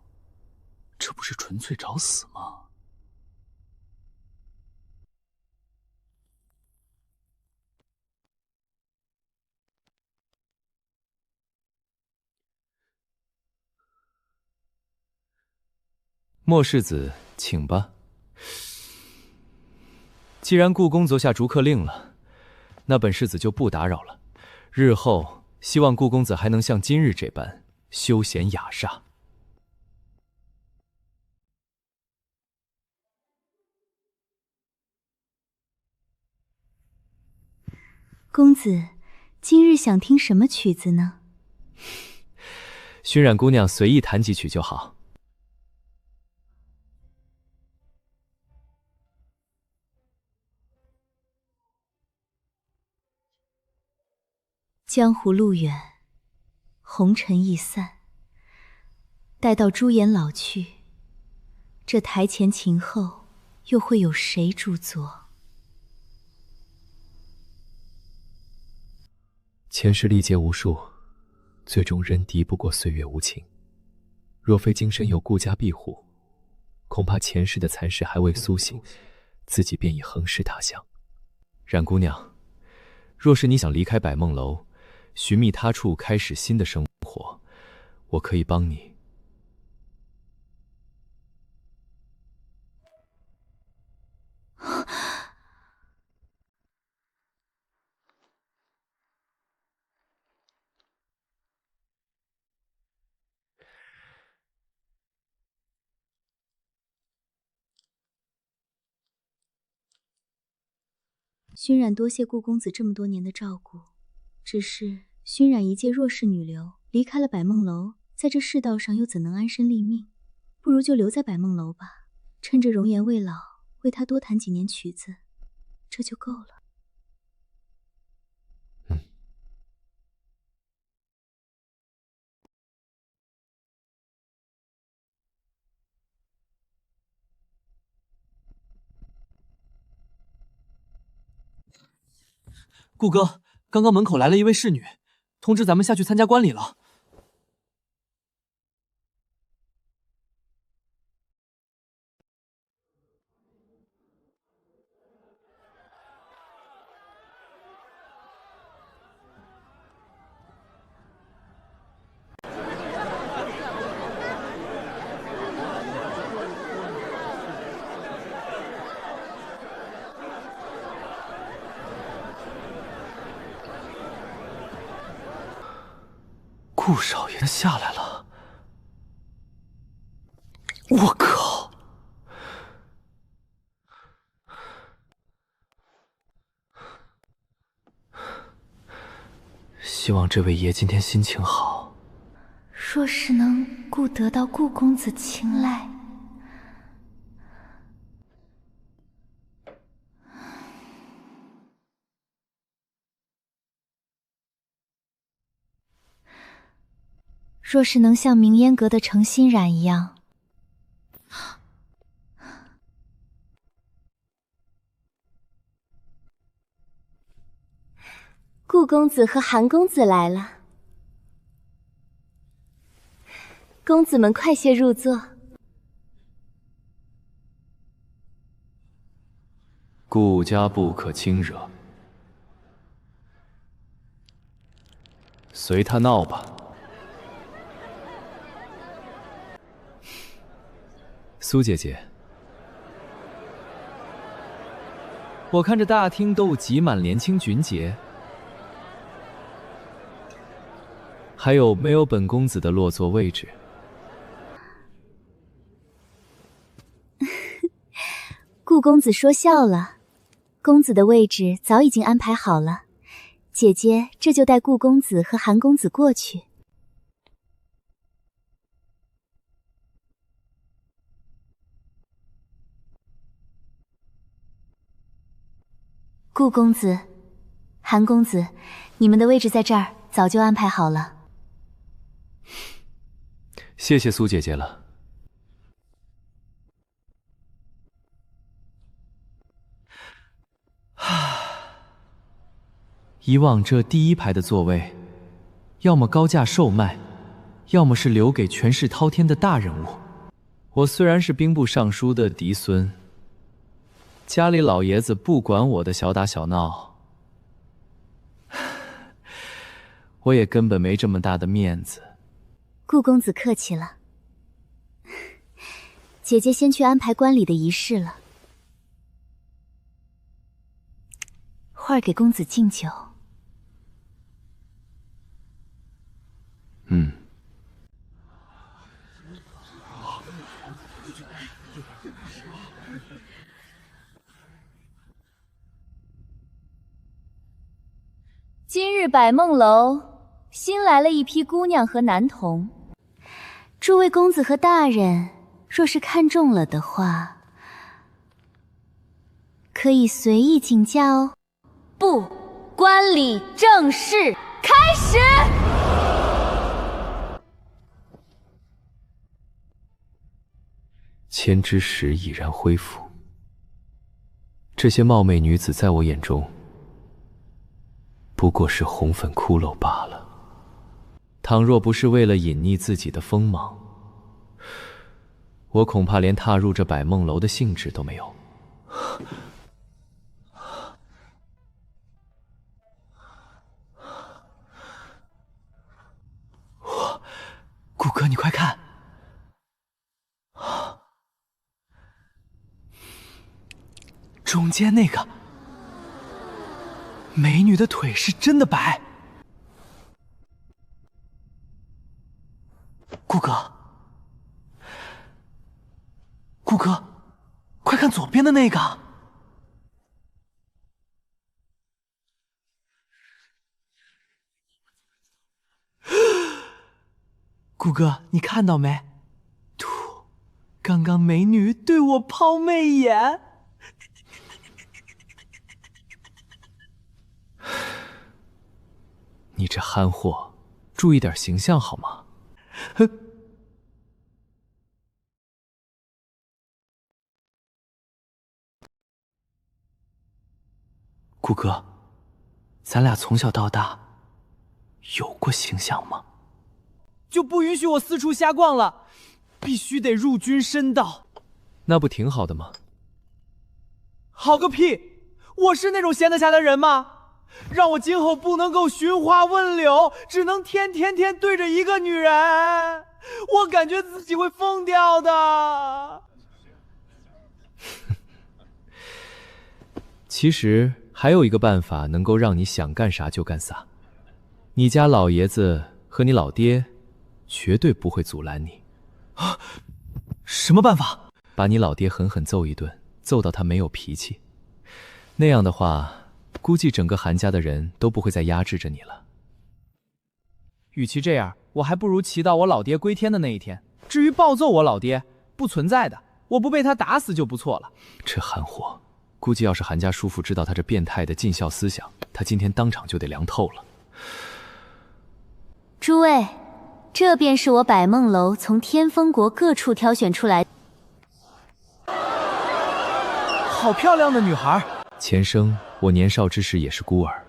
Speaker 2: 这不是纯粹找死吗？
Speaker 8: 莫世子，请吧。既然顾公子下逐客令了，那本世子就不打扰了。日后希望顾公子还能像今日这般休闲雅煞。
Speaker 9: 公子，今日想听什么曲子呢？
Speaker 8: 熏染姑娘随意弹几曲就好。
Speaker 9: 江湖路远，红尘易散。待到朱颜老去，这台前琴后又会有谁驻坐？
Speaker 8: 前世历劫无数，最终仍敌不过岁月无情。若非今生有顾家庇护，恐怕前世的残事还未苏醒，自己便已横尸他乡。冉姑娘，若是你想离开百梦楼，寻觅他处开始新的生活，我可以帮你。
Speaker 9: 熏染多谢顾公子这么多年的照顾，只是熏染一介弱势女流，离开了百梦楼，在这世道上又怎能安身立命？不如就留在百梦楼吧，趁着容颜未老，为她多弹几年曲子，这就够了。
Speaker 10: 顾哥，刚刚门口来了一位侍女，通知咱们下去参加观礼了。顾少爷下来了，我靠！希望这位爷今天心情好。
Speaker 9: 若是能顾得到顾公子青睐，若是能像明烟阁的程欣然一样，顾公子和韩公子来了，公子们快些入座。
Speaker 6: 顾家不可轻惹，随他闹吧。
Speaker 8: 苏姐姐，
Speaker 10: 我看这大厅都挤满年轻俊杰，
Speaker 8: 还有没有本公子的落座位置？
Speaker 9: 顾公子说笑了，公子的位置早已经安排好了，姐姐这就带顾公子和韩公子过去。顾公子，韩公子，你们的位置在这儿，早就安排好了。
Speaker 8: 谢谢苏姐姐了。
Speaker 10: 以往这第一排的座位，要么高价售卖，要么是留给权势滔天的大人物。
Speaker 8: 我虽然是兵部尚书的嫡孙，家里老爷子不管我的小打小闹，我也根本没这么大的面子。
Speaker 9: 顾公子客气了，姐姐先去安排观礼的仪式了，会儿给公子敬酒。今日百梦楼新来了一批姑娘和男童，诸位公子和大人，若是看中了的话，可以随意请假哦。不，观礼正式开始。
Speaker 8: 千之石已然恢复，这些貌美女子在我眼中不过是红粉骷髅罢了。倘若不是为了隐匿自己的锋芒，我恐怕连踏入这百梦楼的兴致都没有。
Speaker 10: 顾哥，你快看，中间那个美女的腿是真的白。顾哥，顾哥，快看左边的那个。
Speaker 2: 顾哥，你看到没？吐，刚刚美女对我抛媚眼。
Speaker 8: 你这憨货，注意点形象好吗？
Speaker 2: 哼。顾哥，咱俩从小到大有过形象吗？
Speaker 10: 就不允许我四处瞎逛了，必须得入军深道。
Speaker 8: 那不挺好的吗？
Speaker 10: 好个屁！我是那种闲得下的人吗？让我今后不能够寻花问柳，只能天对着一个女人，我感觉自己会疯掉的。
Speaker 8: 其实还有一个办法能够让你想干啥就干啥，你家老爷子和你老爹绝对不会阻拦你。
Speaker 2: 啊，什么办法？
Speaker 8: 把你老爹狠狠揍一顿，揍到他没有脾气。那样的话，估计整个韩家的人都不会再压制着你了。
Speaker 10: 与其这样，我还不如祈祷我老爹归天的那一天。至于暴揍我老爹，不存在的，我不被他打死就不错了。
Speaker 8: 这憨货，估计要是韩家叔父知道他这变态的尽孝思想，他今天当场就得凉透了。
Speaker 9: 诸位，这便是我百梦楼从天风国各处挑选出来。
Speaker 10: 好漂亮的女孩。
Speaker 8: 前生我年少之时也是孤儿，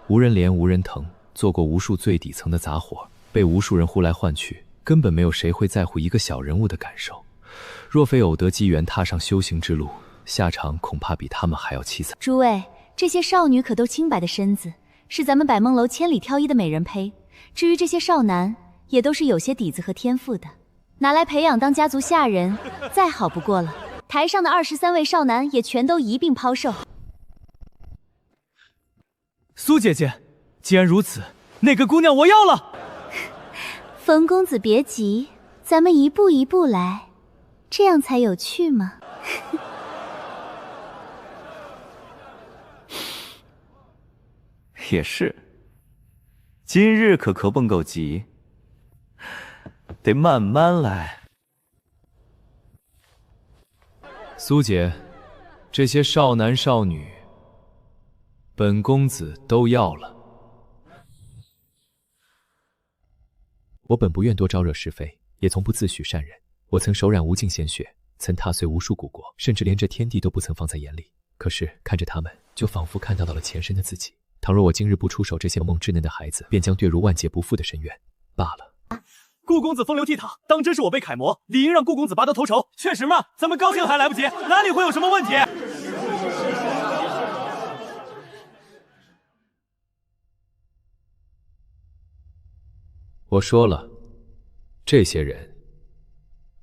Speaker 8: 无人怜无人疼，做过无数最底层的杂活，被无数人呼来唤去，根本没有谁会在乎一个小人物的感受。若非偶得机缘踏上修行之路，下场恐怕比他们还要凄惨。
Speaker 9: 诸位，这些少女可都清白的身子，是咱们百梦楼千里挑一的美人胚。至于这些少男，也都是有些底子和天赋的，拿来培养当家族下人，再好不过了。台上的23位少男也全都一并抛售。
Speaker 10: 苏姐姐，既然如此，那个姑娘我要了。
Speaker 9: 冯公子别急，咱们一步一步来，这样才有趣嘛。
Speaker 13: 也是，今日可蹦够急，得慢慢来。
Speaker 8: 苏姐，这些少男少女，本公子都要了。我本不愿多招惹是非，也从不自诩善人。我曾手染无尽鲜血，曾踏碎无数古国，甚至连这天地都不曾放在眼里。可是看着他们，就仿佛看到了前身的自己。倘若我今日不出手这些萌稚嫩的孩子，便将坠入万劫不复的深渊罢了。
Speaker 3: 顾公子风流倜傥，当真是我辈楷模，理应让顾公子拔得头筹。确实嘛，咱们高兴还来不及，哪里会有什么问题？
Speaker 8: 我说了，这些人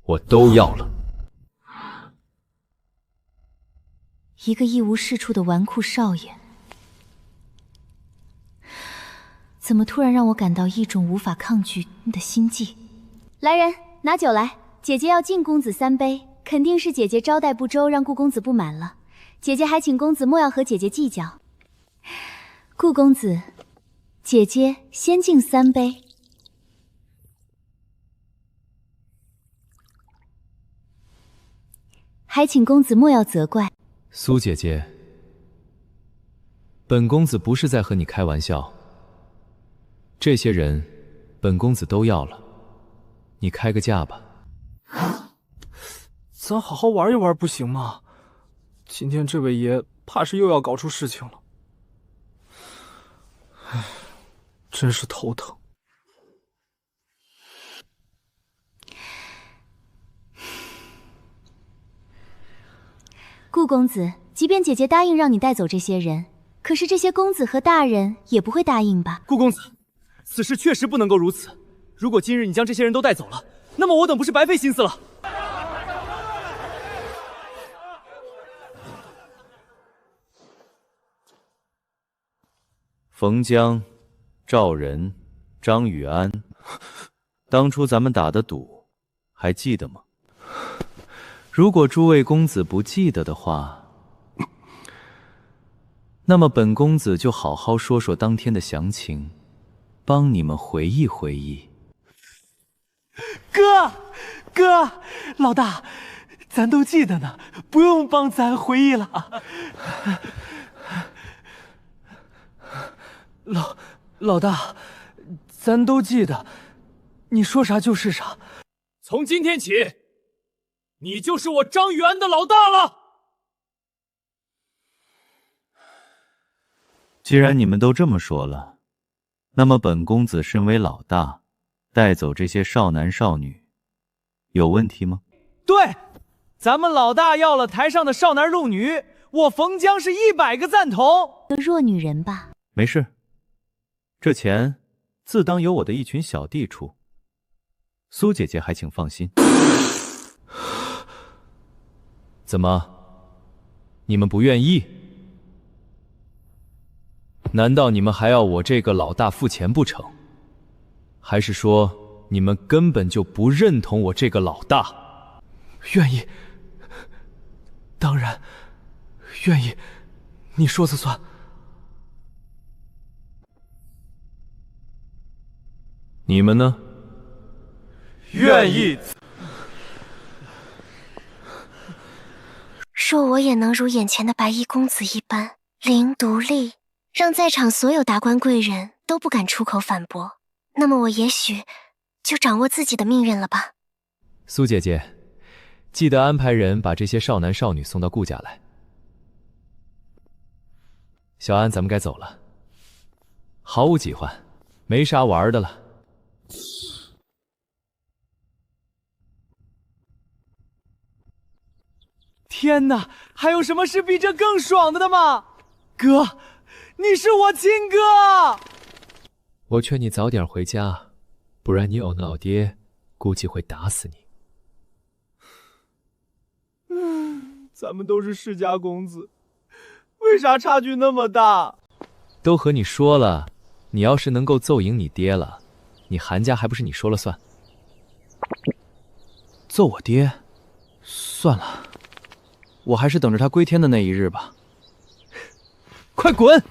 Speaker 8: 我都要了。
Speaker 9: 一个一无是处的纨绔少爷，怎么突然让我感到一种无法抗拒的心悸？来人，拿酒来！姐姐要敬公子3杯，肯定是姐姐招待不周，让顾公子不满了。姐姐还请公子莫要和姐姐计较。顾公子，姐姐先敬3杯。还请公子莫要责怪。
Speaker 8: 苏姐姐，本公子不是在和你开玩笑。这些人，本公子都要了，你开个价吧。
Speaker 2: 咱好好玩一玩不行吗？今天这位爷怕是又要搞出事情了。唉，真是头疼。
Speaker 9: 顾公子，即便姐姐答应让你带走这些人，可是这些公子和大人也不会答应吧？
Speaker 10: 顾公子，此事确实不能够如此。如果今日你将这些人都带走了，那么我等不是白费心思了。
Speaker 13: 冯江、赵仁、张宇安，当初咱们打的赌，还记得吗？如果诸位公子不记得的话，那么本公子就好好说说当天的详情，帮你们回忆回忆。
Speaker 2: 哥，老大，咱都记得呢，不用帮咱回忆了啊。老大，咱都记得，你说啥就是啥。
Speaker 3: 从今天起，你就是我张宇安的老大了。
Speaker 13: 既然你们都这么说了，那么本公子身为老大，带走这些少男少女，有问题吗？
Speaker 10: 对，咱们老大要了台上的少男入女，我冯江是100个赞同。
Speaker 9: 弱女人吧？
Speaker 13: 没事，这钱自当由我的一群小弟出。苏姐姐还请放心。
Speaker 8: 怎么，你们不愿意？难道你们还要我这个老大付钱不成？还是说你们根本就不认同我这个老大？
Speaker 2: 愿意，当然愿意，你说了算。
Speaker 8: 你们呢？
Speaker 10: 愿意。
Speaker 14: 若我也能如眼前的白衣公子一般伶独立，让在场所有达官贵人都不敢出口反驳，那么我也许就掌握自己的命运了吧。
Speaker 8: 苏姐姐，记得安排人把这些少男少女送到顾家来。小安，咱们该走了，毫无几欢，没啥玩的了。
Speaker 10: 天哪，还有什么事比这更爽的吗？哥，你是我亲哥！
Speaker 8: 我劝你早点回家，不然你有老爹估计会打死你。
Speaker 10: 咱们都是世家公子，为啥差距那么大？
Speaker 8: 都和你说了，你要是能够揍赢你爹了，你韩家还不是你说了算？
Speaker 2: 揍我爹，算了，我还是等着他归天的那一日吧。
Speaker 8: 快滚！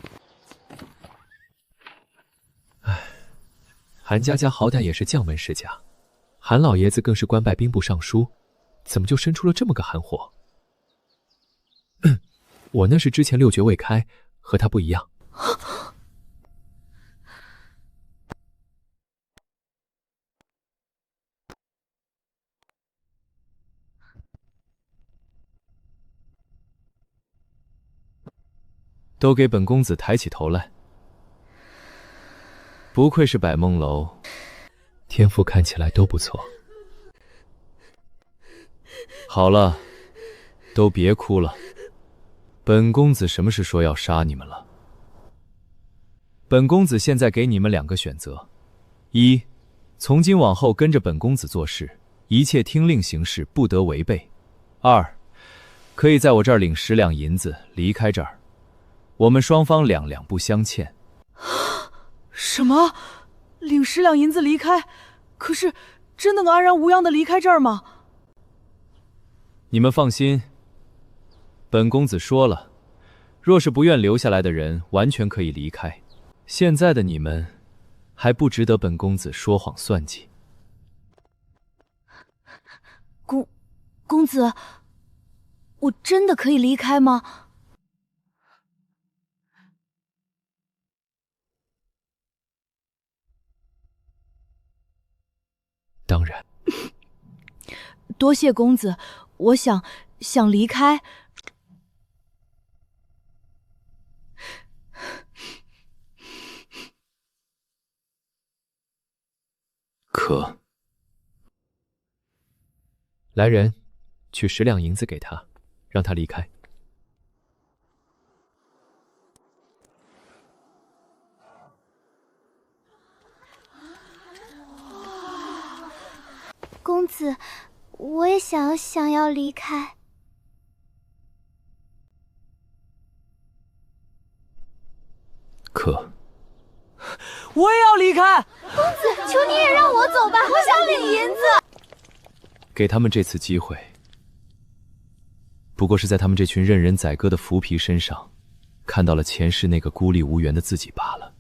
Speaker 8: 唉，韩家家好歹也是将门世家，韩老爷子更是官拜兵部尚书，怎么就生出了这么个韩货？我那是之前6爵未开，和他不一样。都给本公子抬起头来！不愧是百梦楼，天赋看起来都不错。好了，都别哭了。本公子什么时说要杀你们了？本公子现在给你们2个选择：一，从今往后跟着本公子做事，一切听令行事，不得违背；二，可以在我这儿领10两银子离开这儿。我们双方2两不相欠。
Speaker 15: 什么？领10两银子离开？可是真的能安然无恙的离开这儿吗？
Speaker 8: 你们放心，本公子说了，若是不愿留下来的人，完全可以离开。现在的你们，还不值得本公子说谎算计。
Speaker 15: 公子，我真的可以离开吗？
Speaker 8: 当然。
Speaker 15: 多谢公子，我想离开。
Speaker 8: 可。来人，取10两银子给他，让他离开。
Speaker 14: 公子，我也想要离开。
Speaker 8: 可，
Speaker 10: 我也要离开。
Speaker 14: 公子，求你也让我走吧，我想领银子。
Speaker 8: 给他们这次机会，不过是在他们这群任人宰割的浮皮身上，看到了前世那个孤立无援的自己罢了。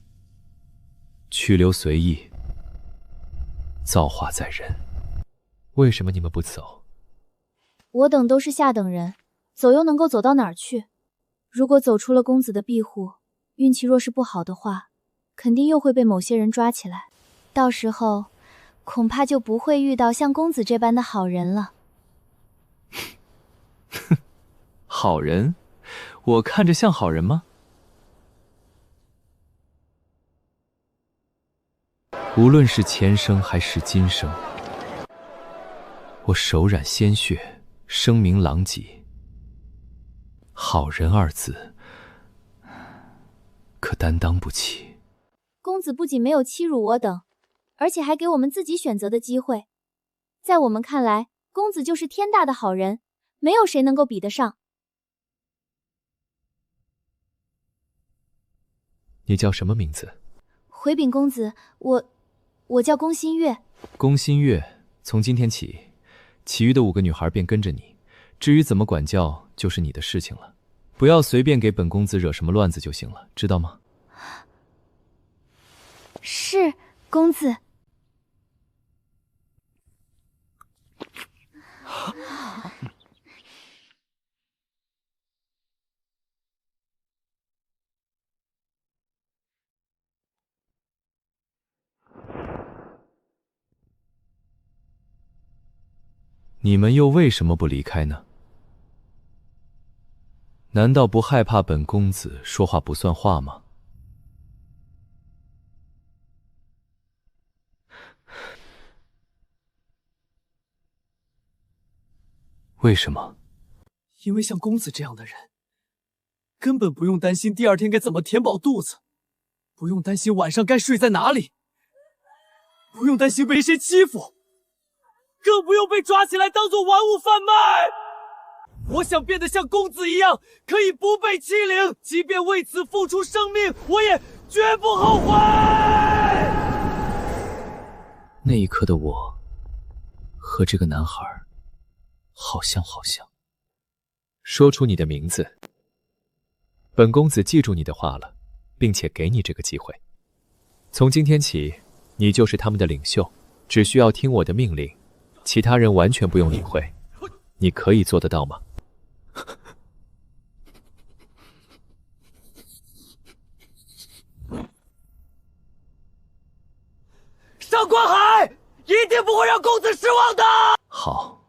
Speaker 8: 去留随意，造化在人。为什么你们不走？
Speaker 9: 我等都是下等人，走又能够走到哪儿去？如果走出了公子的庇护，运气若是不好的话，肯定又会被某些人抓起来，到时候恐怕就不会遇到像公子这般的好人了。
Speaker 8: 好人？我看着像好人吗？无论是前生还是今生，我手染鲜血，声名狼藉。好人二字，可担当不起。
Speaker 9: 公子不仅没有欺辱我等，而且还给我们自己选择的机会。在我们看来，公子就是天大的好人，没有谁能够比得上。
Speaker 8: 你叫什么名字？
Speaker 9: 回禀公子，我叫宫心月。
Speaker 8: 宫心月，从今天起，其余的5个女孩便跟着你，至于怎么管教，就是你的事情了。不要随便给本公子惹什么乱子就行了，知道吗？
Speaker 9: 是，公子。
Speaker 8: 你们又为什么不离开呢？难道不害怕本公子说话不算话吗？为什么？
Speaker 2: 因为像公子这样的人，根本不用担心第二天该怎么填饱肚子，不用担心晚上该睡在哪里，不用担心被谁欺负，更不用被抓起来当作玩物贩卖。我想变得像公子一样，可以不被欺凌，即便为此付出生命，我也绝不后悔。
Speaker 8: 那一刻的我，和这个男孩好像。说出你的名字，本公子记住你的话了，并且给你这个机会。从今天起，你就是他们的领袖，只需要听我的命令，其他人完全不用理会。你可以做得到吗？
Speaker 2: 上官海，一定不会让公子失望的。
Speaker 8: 好，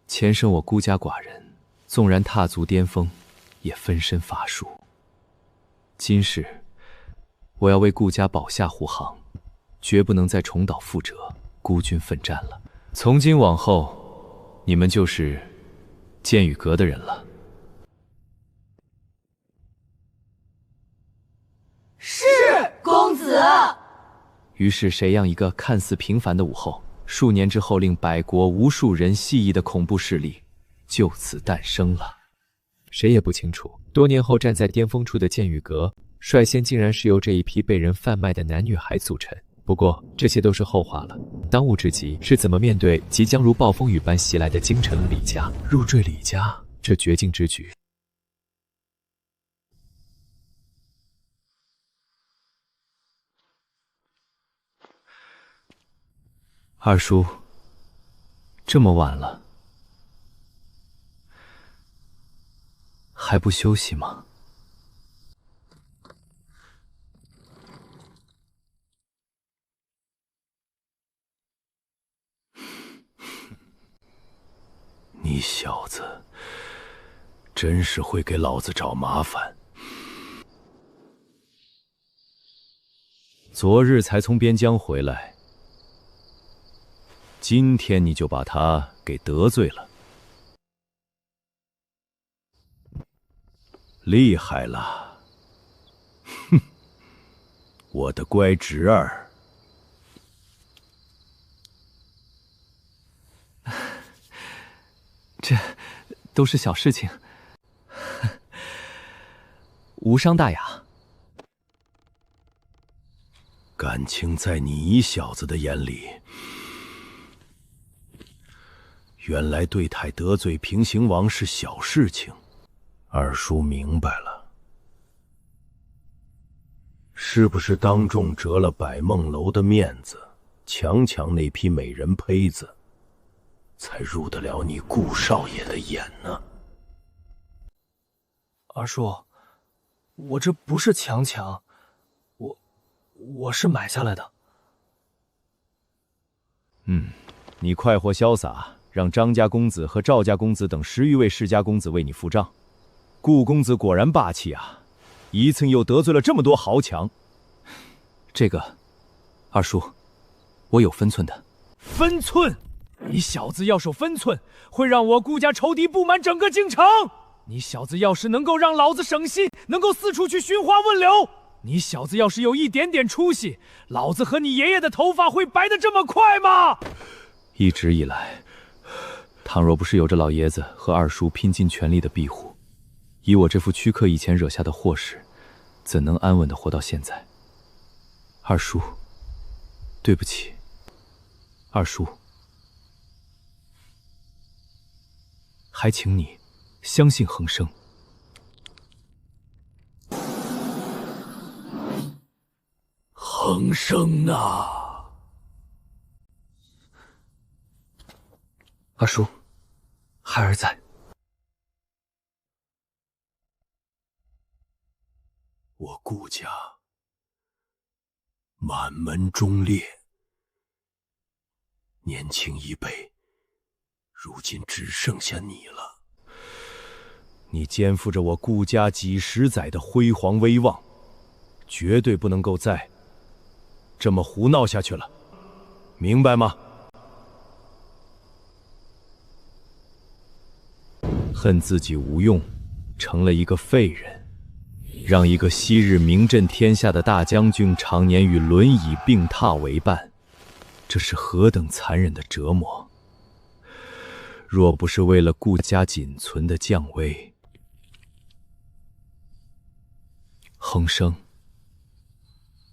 Speaker 8: 前生我孤家寡人，纵然踏足巅峰，也分身乏术。今世，我要为顾家保驾护航，绝不能再重蹈覆辙，孤军奋战了。从今往后，你们就是剑雨阁的人了。
Speaker 15: 是，公子。
Speaker 8: 于是，谁让一个看似平凡的武后，数年之后令百国无数人戏绎的恐怖势力，就此诞生了。谁也不清楚，多年后站在巅峰处的剑雨阁，率先竟然是由这一批被人贩卖的男女孩组成。不过，这些都是后话了。当务之急是怎么面对即将如暴风雨般袭来的京城李家。入赘李家，这绝境之举。二叔，这么晚了，还不休息吗？
Speaker 1: 你小子真是会给老子找麻烦。昨日才从边疆回来，今天你就把他给得罪了，厉害了！哼，我的乖侄儿。
Speaker 8: 这都是小事情，无伤大雅。
Speaker 1: 感情在你小子的眼里，原来对太得罪平行王是小事情。二叔明白了，是不是当众折了百梦楼的面子，强抢那批美人胚子？才入得了你顾少爷的眼呢？
Speaker 2: 二叔，我这不是强抢，我是买下来的。
Speaker 7: 你快活潇洒，让张家公子和赵家公子等10余位世家公子为你付账。顾公子果然霸气啊，一次又得罪了这么多豪强。
Speaker 10: 这个，二叔，我有分寸的。
Speaker 3: 分寸？你小子要守分寸，会让我顾家仇敌布满整个京城。你小子要是能够让老子省心，能够四处去寻花问柳，你小子要是有一点点出息，老子和你爷爷的头发会白得这么快吗？
Speaker 10: 一直以来，倘若不是有着老爷子和二叔拼尽全力的庇护，以我这副躯壳以前惹下的祸事，怎能安稳的活到现在？二叔，对不起。二叔，还请你相信恒生。
Speaker 1: 恒生啊！
Speaker 2: 二叔，孩儿在。
Speaker 1: 我顾家满门忠烈，年轻一辈，如今只剩下你了。
Speaker 7: 你肩负着我顾家几十载的辉煌威望，绝对不能够再这么胡闹下去了，明白吗？恨自己无用，成了一个废人，让一个昔日名震天下的大将军常年与轮椅病榻为伴，这是何等残忍的折磨！若不是为了顾家仅存的将威，恒生，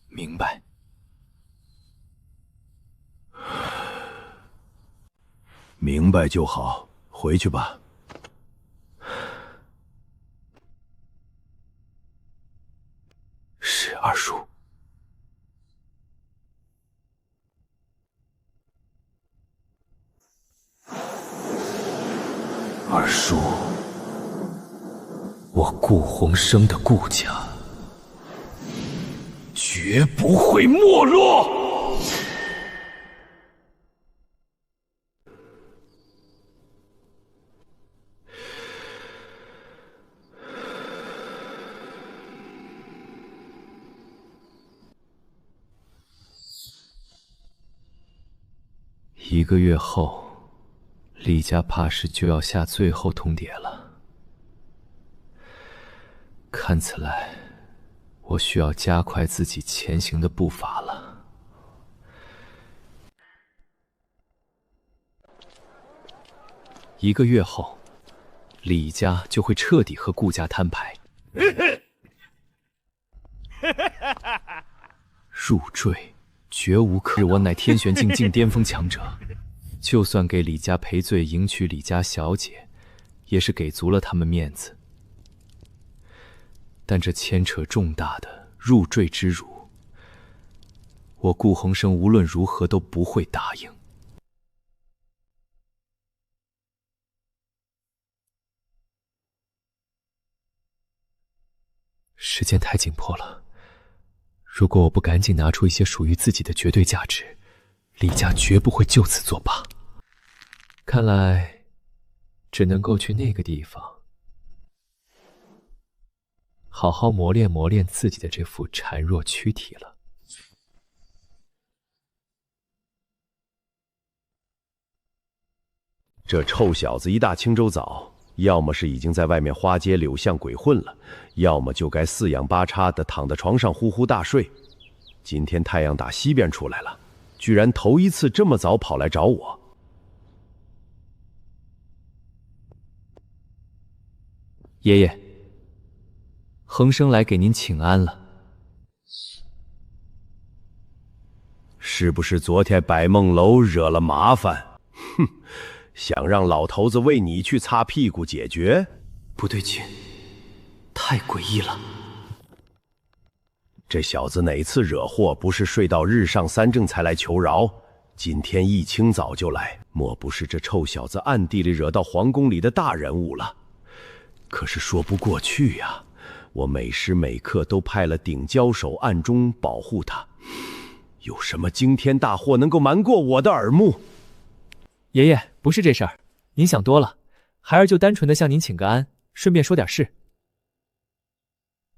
Speaker 7: 明白。
Speaker 1: 明白就好，回去吧。
Speaker 2: 是二叔。
Speaker 1: 二叔，
Speaker 2: 我顾鸿生的顾家
Speaker 1: 绝不会没落。
Speaker 10: 1个月后，李家怕是就要下最后通牒了。看起来，我需要加快自己前行的步伐了。1个月后，李家就会彻底和顾家摊牌。入赘，绝无可。我乃天玄境境巅峰强者，就算给李家赔罪，迎娶李家小姐，也是给足了他们面子。但这牵扯重大的入赘之辱，我顾鸿生无论如何都不会答应。时间太紧迫了，如果我不赶紧拿出一些属于自己的绝对价值，李家绝不会就此作罢。看来，只能够去那个地方，好好磨练磨练自己的这副孱弱躯体了。
Speaker 1: 这臭小子一大清粥早，要么是已经在外面花街柳巷鬼混了，要么就该四仰八叉的躺在床上呼呼大睡。今天太阳打西边出来了，居然头一次这么早跑来找我。
Speaker 10: 爷爷，恒生来给您请安了。
Speaker 1: 是不是昨天百梦楼惹了麻烦？哼，想让老头子为你去擦屁股解决？
Speaker 2: 不对劲，太诡异了。
Speaker 1: 这小子哪次惹祸不是睡到日上三正才来求饶？今天一清早就来，莫不是这臭小子暗地里惹到皇宫里的大人物了？可是说不过去呀，我每时每刻都派了顶交手暗中保护他，有什么惊天大祸能够瞒过我的耳目？
Speaker 8: 爷爷，不是这事儿，您想多了，孩儿就单纯的向您请个安，顺便说点事。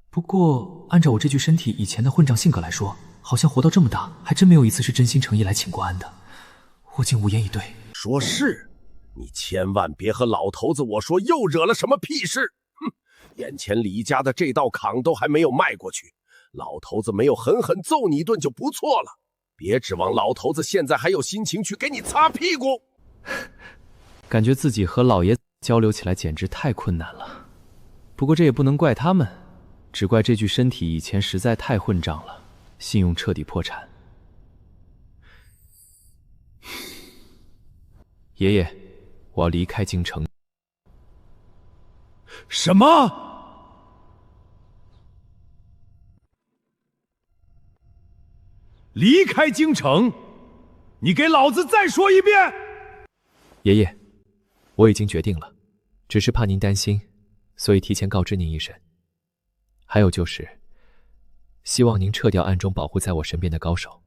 Speaker 8: 不过，按照我这具身体以前的混账性格来说，好像活到这么大，还真没有一次是真心诚意来请过安的。我竟无言以对。
Speaker 1: 说是，你千万别和老头子我说又惹了什么屁事。哼，眼前李家的这道坎都还没有迈过去，老头子没有狠狠揍你一顿就不错了。别指望老头子现在还有心情去给你擦屁股。
Speaker 8: 感觉自己和老爷子交流起来简直太困难了。不过这也不能怪他们，只怪这具身体以前实在太混账了，信用彻底破产。爷爷，我要离开京城。
Speaker 1: 什么？离开京城？你给老子再说一遍！
Speaker 8: 爷爷，我已经决定了，只是怕您担心，所以提前告知您一声。还有就是，希望您撤掉暗中保护在我身边的高手。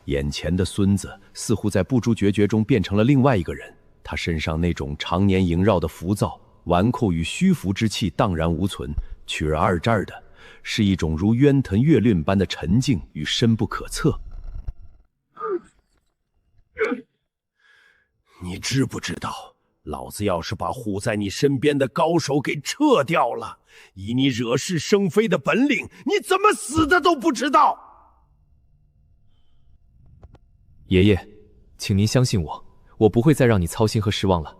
Speaker 1: 眼前的孙子似乎在不知觉中变成了另外一个人，他身上那种常年萦绕的浮躁、纨绔与虚浮之气荡然无存，取而二战的是一种如渊腾月ลื่般的沉静与深不可测。你知不知道，老子要是把护在你身边的高手给撤掉了，以你惹是生非的本领，你怎么死的都不知道。
Speaker 8: 爷爷，请您相信我，我不会再让你操心和失望了。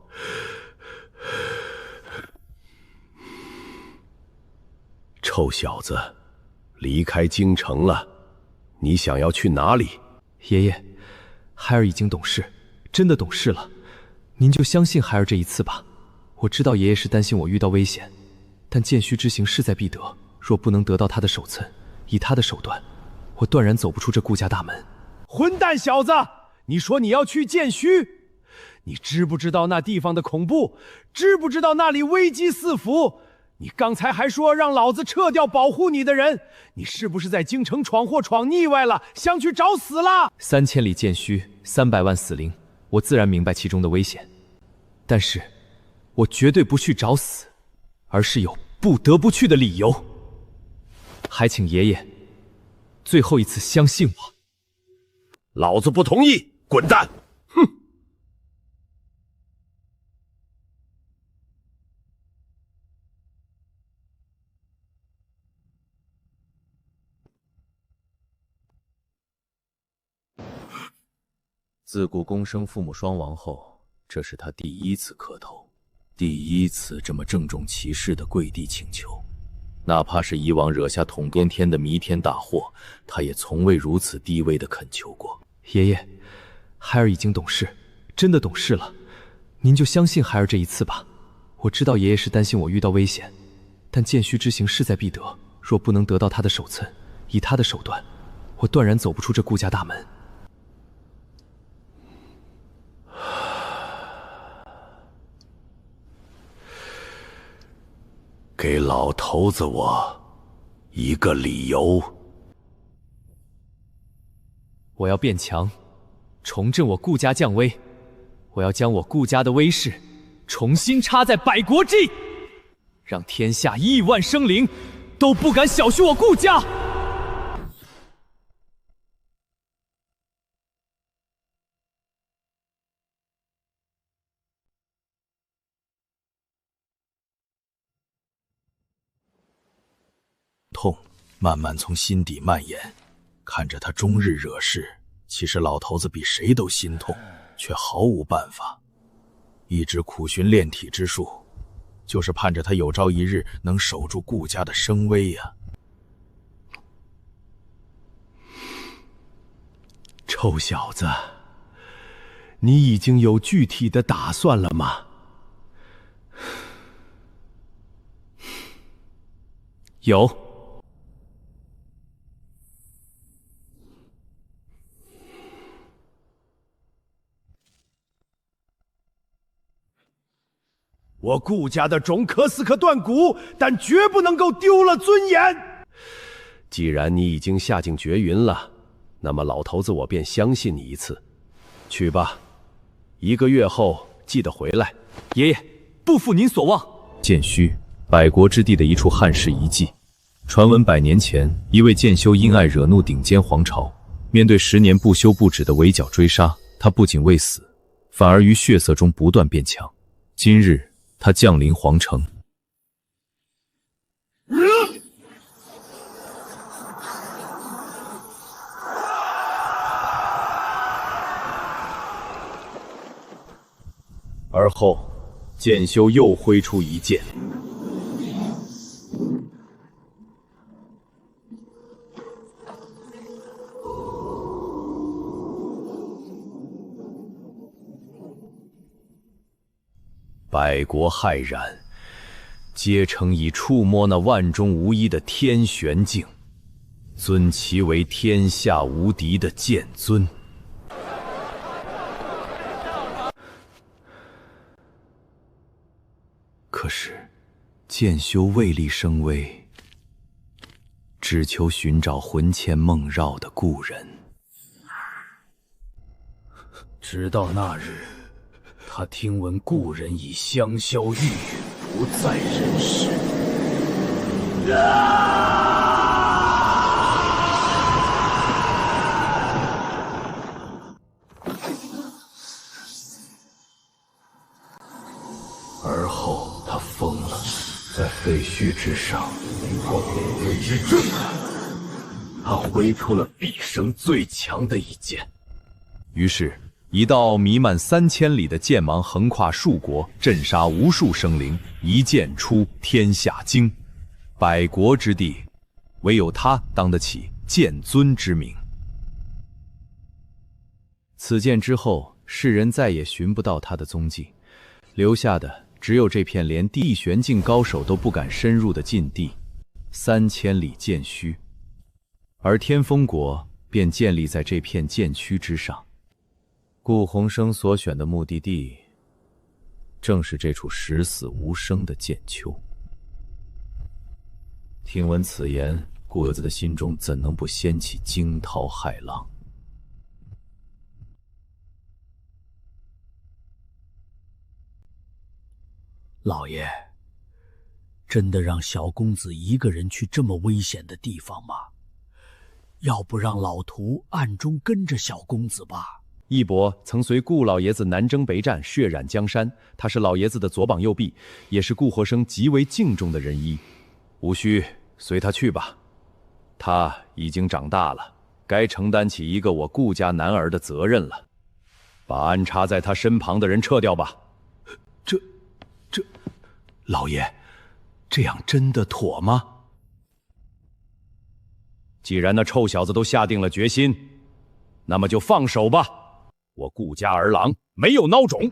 Speaker 1: 臭小子，离开京城了，你想要去哪里？
Speaker 8: 爷爷，孩儿已经懂事，真的懂事了，您就相信孩儿这一次吧。我知道爷爷是担心我遇到危险，但剑虚之行势在必得，若不能得到他的手寸，以他的手段，我断然走不出这顾家大门。
Speaker 1: 混蛋小子，你说你要去剑虚，你知不知道那地方的恐怖？知不知道那里危机四伏？你刚才还说让老子撤掉保护你的人，你是不是在京城闯祸闯腻歪了，想去找死了
Speaker 8: ？3000里剑虚，300万死灵，我自然明白其中的危险，但是我绝对不去找死，而是有不得不去的理由。还请爷爷最后一次相信我。
Speaker 1: 老子不同意，滚蛋！哼！
Speaker 13: 自顾公生父母双亡后，这是他第一次磕头，第一次这么郑重其事的跪地请求。哪怕是以往惹下统边天的弥天大祸，他也从未如此低微的恳求过。
Speaker 8: 爷爷，孩儿已经懂事，真的懂事了，您就相信孩儿这一次吧。我知道爷爷是担心我遇到危险，但剑虚之行势在必得，若不能得到他的手寸，以他的手段，我断然走不出这顾家大门。
Speaker 1: 给老头子我一个理由。
Speaker 8: 我要变强，重振我顾家将威。我要将我顾家的威势重新插在百国之翼，让天下亿万生灵都不敢小觑我顾家。
Speaker 12: 痛慢慢从心底蔓延，看着他终日惹事，其实老头子比谁都心痛，却毫无办法。一直苦寻炼体之术，就是盼着他有朝一日能守住顾家的声威呀。
Speaker 1: 臭小子，你已经有具体的打算了吗？
Speaker 8: 有。
Speaker 1: 我顾家的种可死可断骨，但绝不能够丢了尊严。既然你已经下定绝云了，那么老头子我便相信你一次。去吧，1个月后记得回来。
Speaker 10: 爷爷，不负您所望。
Speaker 5: 建虚，百国之地的一处汉室遗迹。传闻100年前，一位剑修因爱惹怒顶尖皇朝，面对10年不休不止的围剿追杀，他不仅未死，反而于血色中不断变强。今日他降临皇城。而后，剑修又挥出一剑，百国骇然，皆称以触摸那万中无一的天玄境，尊其为天下无敌的剑尊。可是，剑修未立声威，只求寻找魂牵梦绕的故人。
Speaker 12: 直到那日，他听闻故人已香消玉殒，不在人世。而后他疯了，在废墟之上放了一支震撼，他挥出了毕生最强的一剑。
Speaker 5: 于是，一道弥漫3000里的剑芒横跨数国，震杀无数生灵，一剑出天下惊。百国之地，唯有他当得起剑尊之名。此剑之后，世人再也寻不到他的踪迹，留下的只有这片连地玄境高手都不敢深入的禁地，3000里剑虚。而天风国便建立在这片剑区之上。顾鸿生所选的目的地，正是这处十死无生的剑丘。听闻此言，顾子的心中怎能不掀起惊涛骇浪？
Speaker 12: 老爷，真的让小公子一个人去这么危险的地方吗？要不让老徒暗中跟着小公子吧。
Speaker 5: 义伯曾随顾老爷子南征北战，血染江山，他是老爷子的左膀右臂，也是顾活生极为敬重的人医。无需，随他去吧。他已经长大了，该承担起一个我顾家男儿的责任了。把安插在他身旁的人撤掉吧。
Speaker 1: 老爷，这样真的妥吗？
Speaker 5: 既然那臭小子都下定了决心，那么就放手吧。我顾家儿郎没有孬种。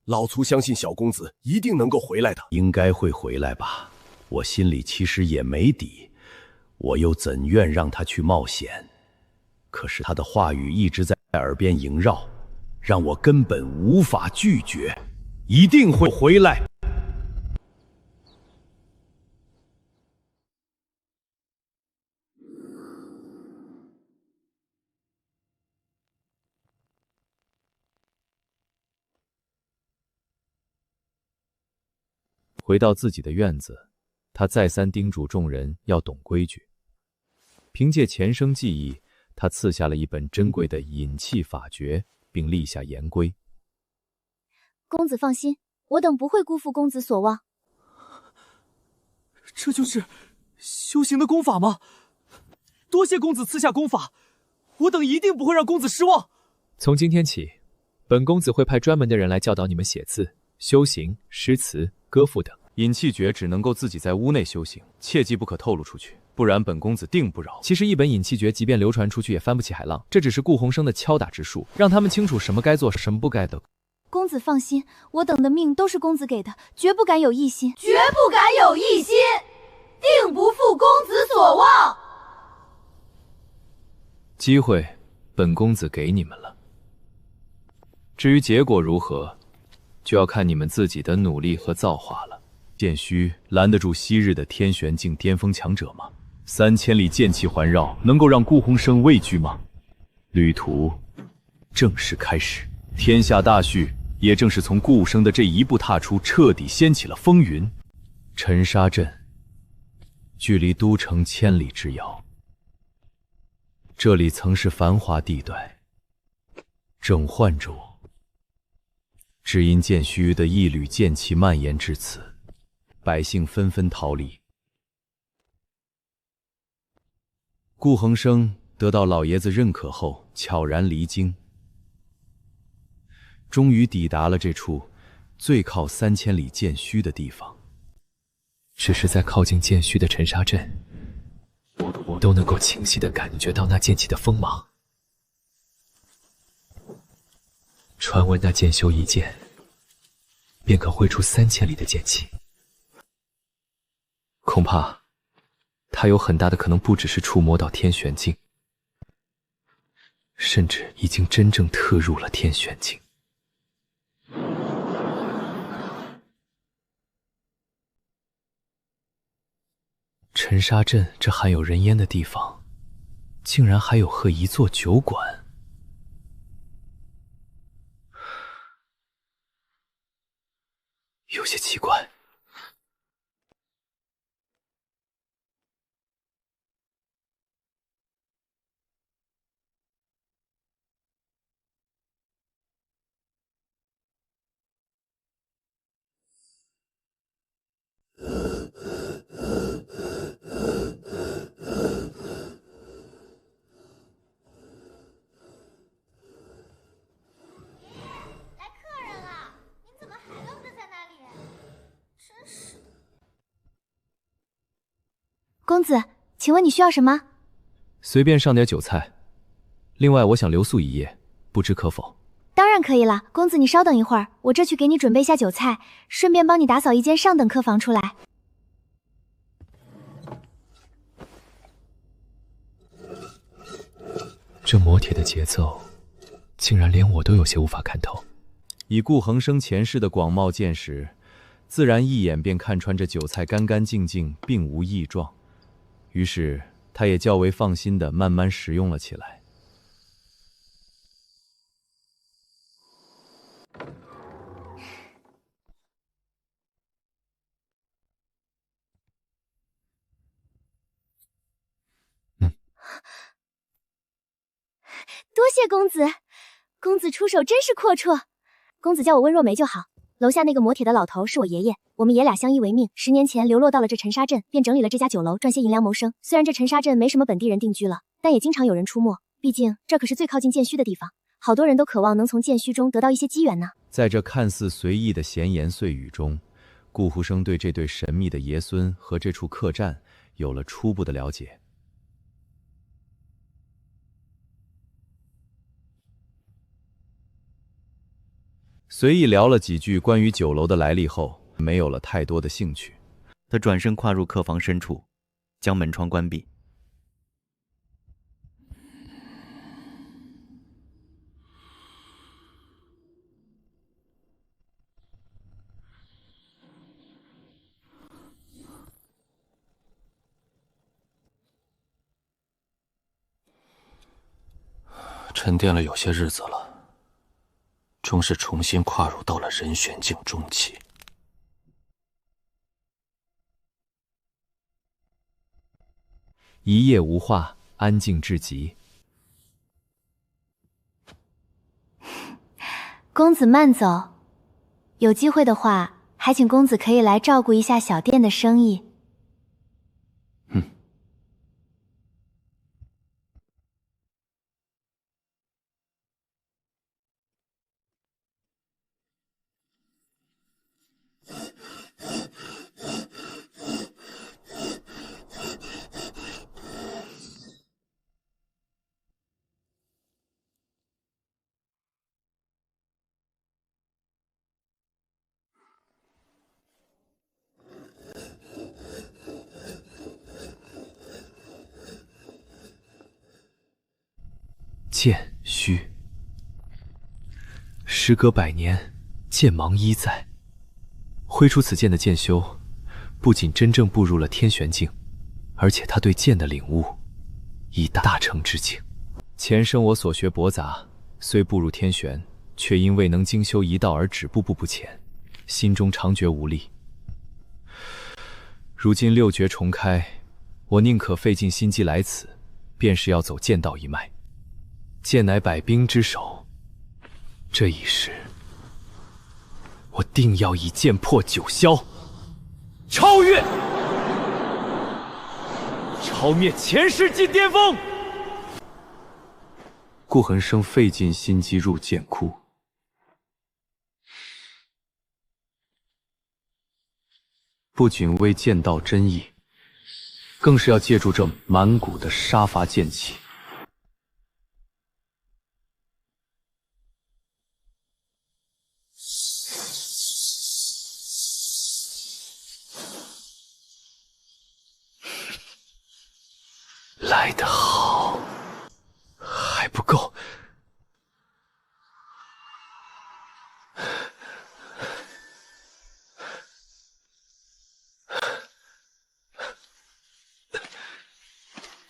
Speaker 1: 老粗相信小公子一定能够回来的。应该会回来吧，我心里其实也没底，我又怎愿让他去冒险？可是他的话语一直在耳边萦绕，让我根本无法拒绝。一定会回来。
Speaker 5: 回到自己的院子，他再三叮嘱众人要懂规矩。凭借前生记忆，他赐下了一本珍贵的隐气法诀，并立下严规。
Speaker 9: 公子放心，我等不会辜负公子所望。
Speaker 2: 这就是修行的功法吗？多谢公子赐下功法，我等一定不会让公子失望。
Speaker 8: 从今天起，本公子会派专门的人来教导你们写字、修行、诗词、歌赋等。
Speaker 5: 隐气诀只能够自己在屋内修行，切记不可透露出去，不然本公子定不饶。
Speaker 8: 其实一本隐气诀即便流传出去也翻不起海浪，这只是顾鸿生的敲打之术，让他们清楚什么该做，什么不该的。
Speaker 9: 公子放心，我等的命都是公子给的，绝不敢有异心，
Speaker 15: 绝不敢有异心，定不负公子所望。
Speaker 8: 机会，本公子给你们了。至于结果如何，
Speaker 6: 就要看你们自己的努力和造化了。剑虚拦得住昔日的天玄境巅峰强者吗？3000里剑气环绕，能够让顾鸿生畏惧吗？旅途正式开始，天下大序也正是从顾生的这一步踏出，彻底掀起了风云。沉沙镇距离都城千里之遥，这里曾是繁华地带，正患着我。只因剑虚的一缕剑气蔓延至此，百姓纷纷逃离。顾恒生得到老爷子认可后，悄然离京，终于抵达了这处最靠3000里剑虚的地方。
Speaker 8: 只是在靠近剑虚的沉沙镇，都能够清晰地感觉到那剑气的锋芒。传闻那剑修一剑，便可挥出3000里的剑气。恐怕他有很大的可能不只是触摸到天玄境，甚至已经真正特入了天玄境。沉沙镇这含有人烟的地方，竟然还有和一座酒馆。有些奇怪。
Speaker 14: 公子，请问你需要什么？
Speaker 8: 随便上点酒菜。另外，我想留宿一夜，不知可否？
Speaker 14: 当然可以了，公子你稍等一会儿，我这去给你准备下酒菜，顺便帮你打扫一间上等客房出来。
Speaker 8: 这磨铁的节奏，竟然连我都有些无法看透。
Speaker 6: 以顾恒生前世的广袤见识，自然一眼便看穿这酒菜干干净净，并无异状。于是他也较为放心地慢慢食用了起来。
Speaker 14: 多谢公子，公子出手真是阔绰。公子叫我温若梅就好。楼下那个磨铁的老头是我爷爷，我们爷俩相依为命。10年前流落到了这沉沙镇，便整理了这家酒楼，赚些银两谋生。虽然这沉沙镇没什么本地人定居了，但也经常有人出没。毕竟这可是最靠近剑虚的地方，好多人都渴望能从剑虚中得到一些机缘呢。
Speaker 6: 在这看似随意的闲言碎语中，顾福生对这对神秘的爷孙和这处客栈有了初步的了解。随意聊了几句关于酒楼的来历后，没有了太多的兴趣。
Speaker 16: 他转身跨入客房深处，将门窗关闭。
Speaker 4: 沉淀了有些日子了。终是重新跨入到了人玄境中期。
Speaker 8: 一夜无话，安静至极。
Speaker 14: 公子慢走，有机会的话，还请公子可以来照顾一下小店的生意。
Speaker 8: 剑虚，时隔100年，剑芒依在。挥出此剑的剑修，不仅真正步入了天玄境，而且他对剑的领悟已大成之境。前生我所学博杂，虽步入天玄，却因未能精修一道而止步不前，心中常觉无力。如今六绝重开，我宁可费尽心机来此，便是要走剑道一脉。剑乃百兵之首，这一世，我定要以剑破九霄，超越，超灭前世纪巅峰。
Speaker 6: 顾恒生费尽心机入剑窟，不仅为剑道真意，更是要借助这满谷的杀伐剑气。
Speaker 8: 来得好，还不够。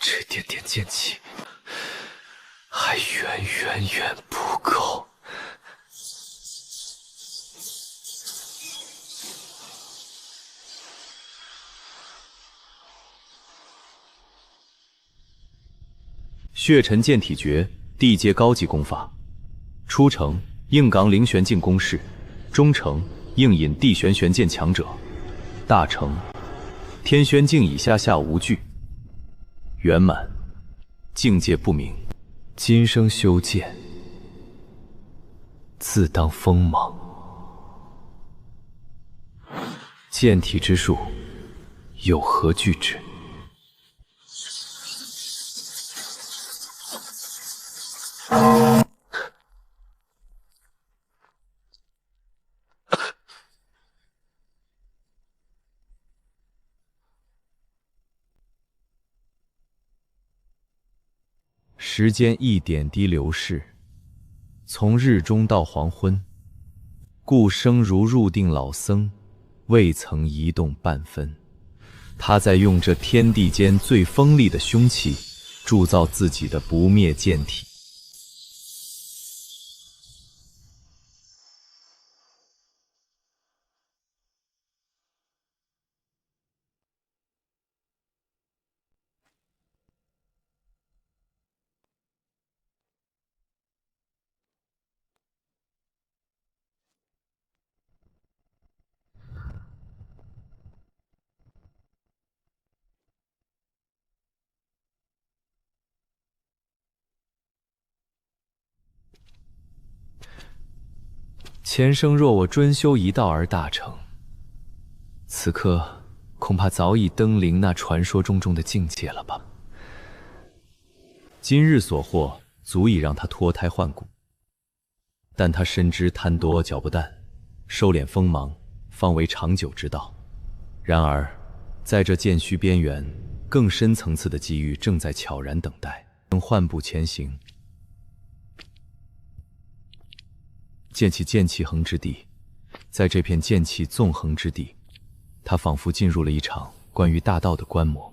Speaker 8: 这点点剑气，还远不够。
Speaker 6: 血沉剑体诀，地阶高级功法。初成硬刚灵玄境攻势，中成硬引地玄玄剑强者，大成天玄境以下无惧。圆满境界不明，
Speaker 8: 今生修剑，自当锋芒。剑体之术，有何惧之？
Speaker 6: 时间一点滴流逝，从日中到黄昏，顾生如入定老僧，未曾移动半分。他在用这天地间最锋利的凶器，铸造自己的不灭剑体。
Speaker 8: 前生若我专修一道而大成，此刻恐怕早已登临那传说中的境界了吧。
Speaker 6: 今日所获足以让他脱胎换骨，但他深知贪多嚼不淡，收敛锋芒方为长久之道。然而，在这剑虚边缘，更深层次的机遇正在悄然等待，缓步前行。剑气横之地，在这片剑气纵横之地，他仿佛进入了一场关于大道的观摩。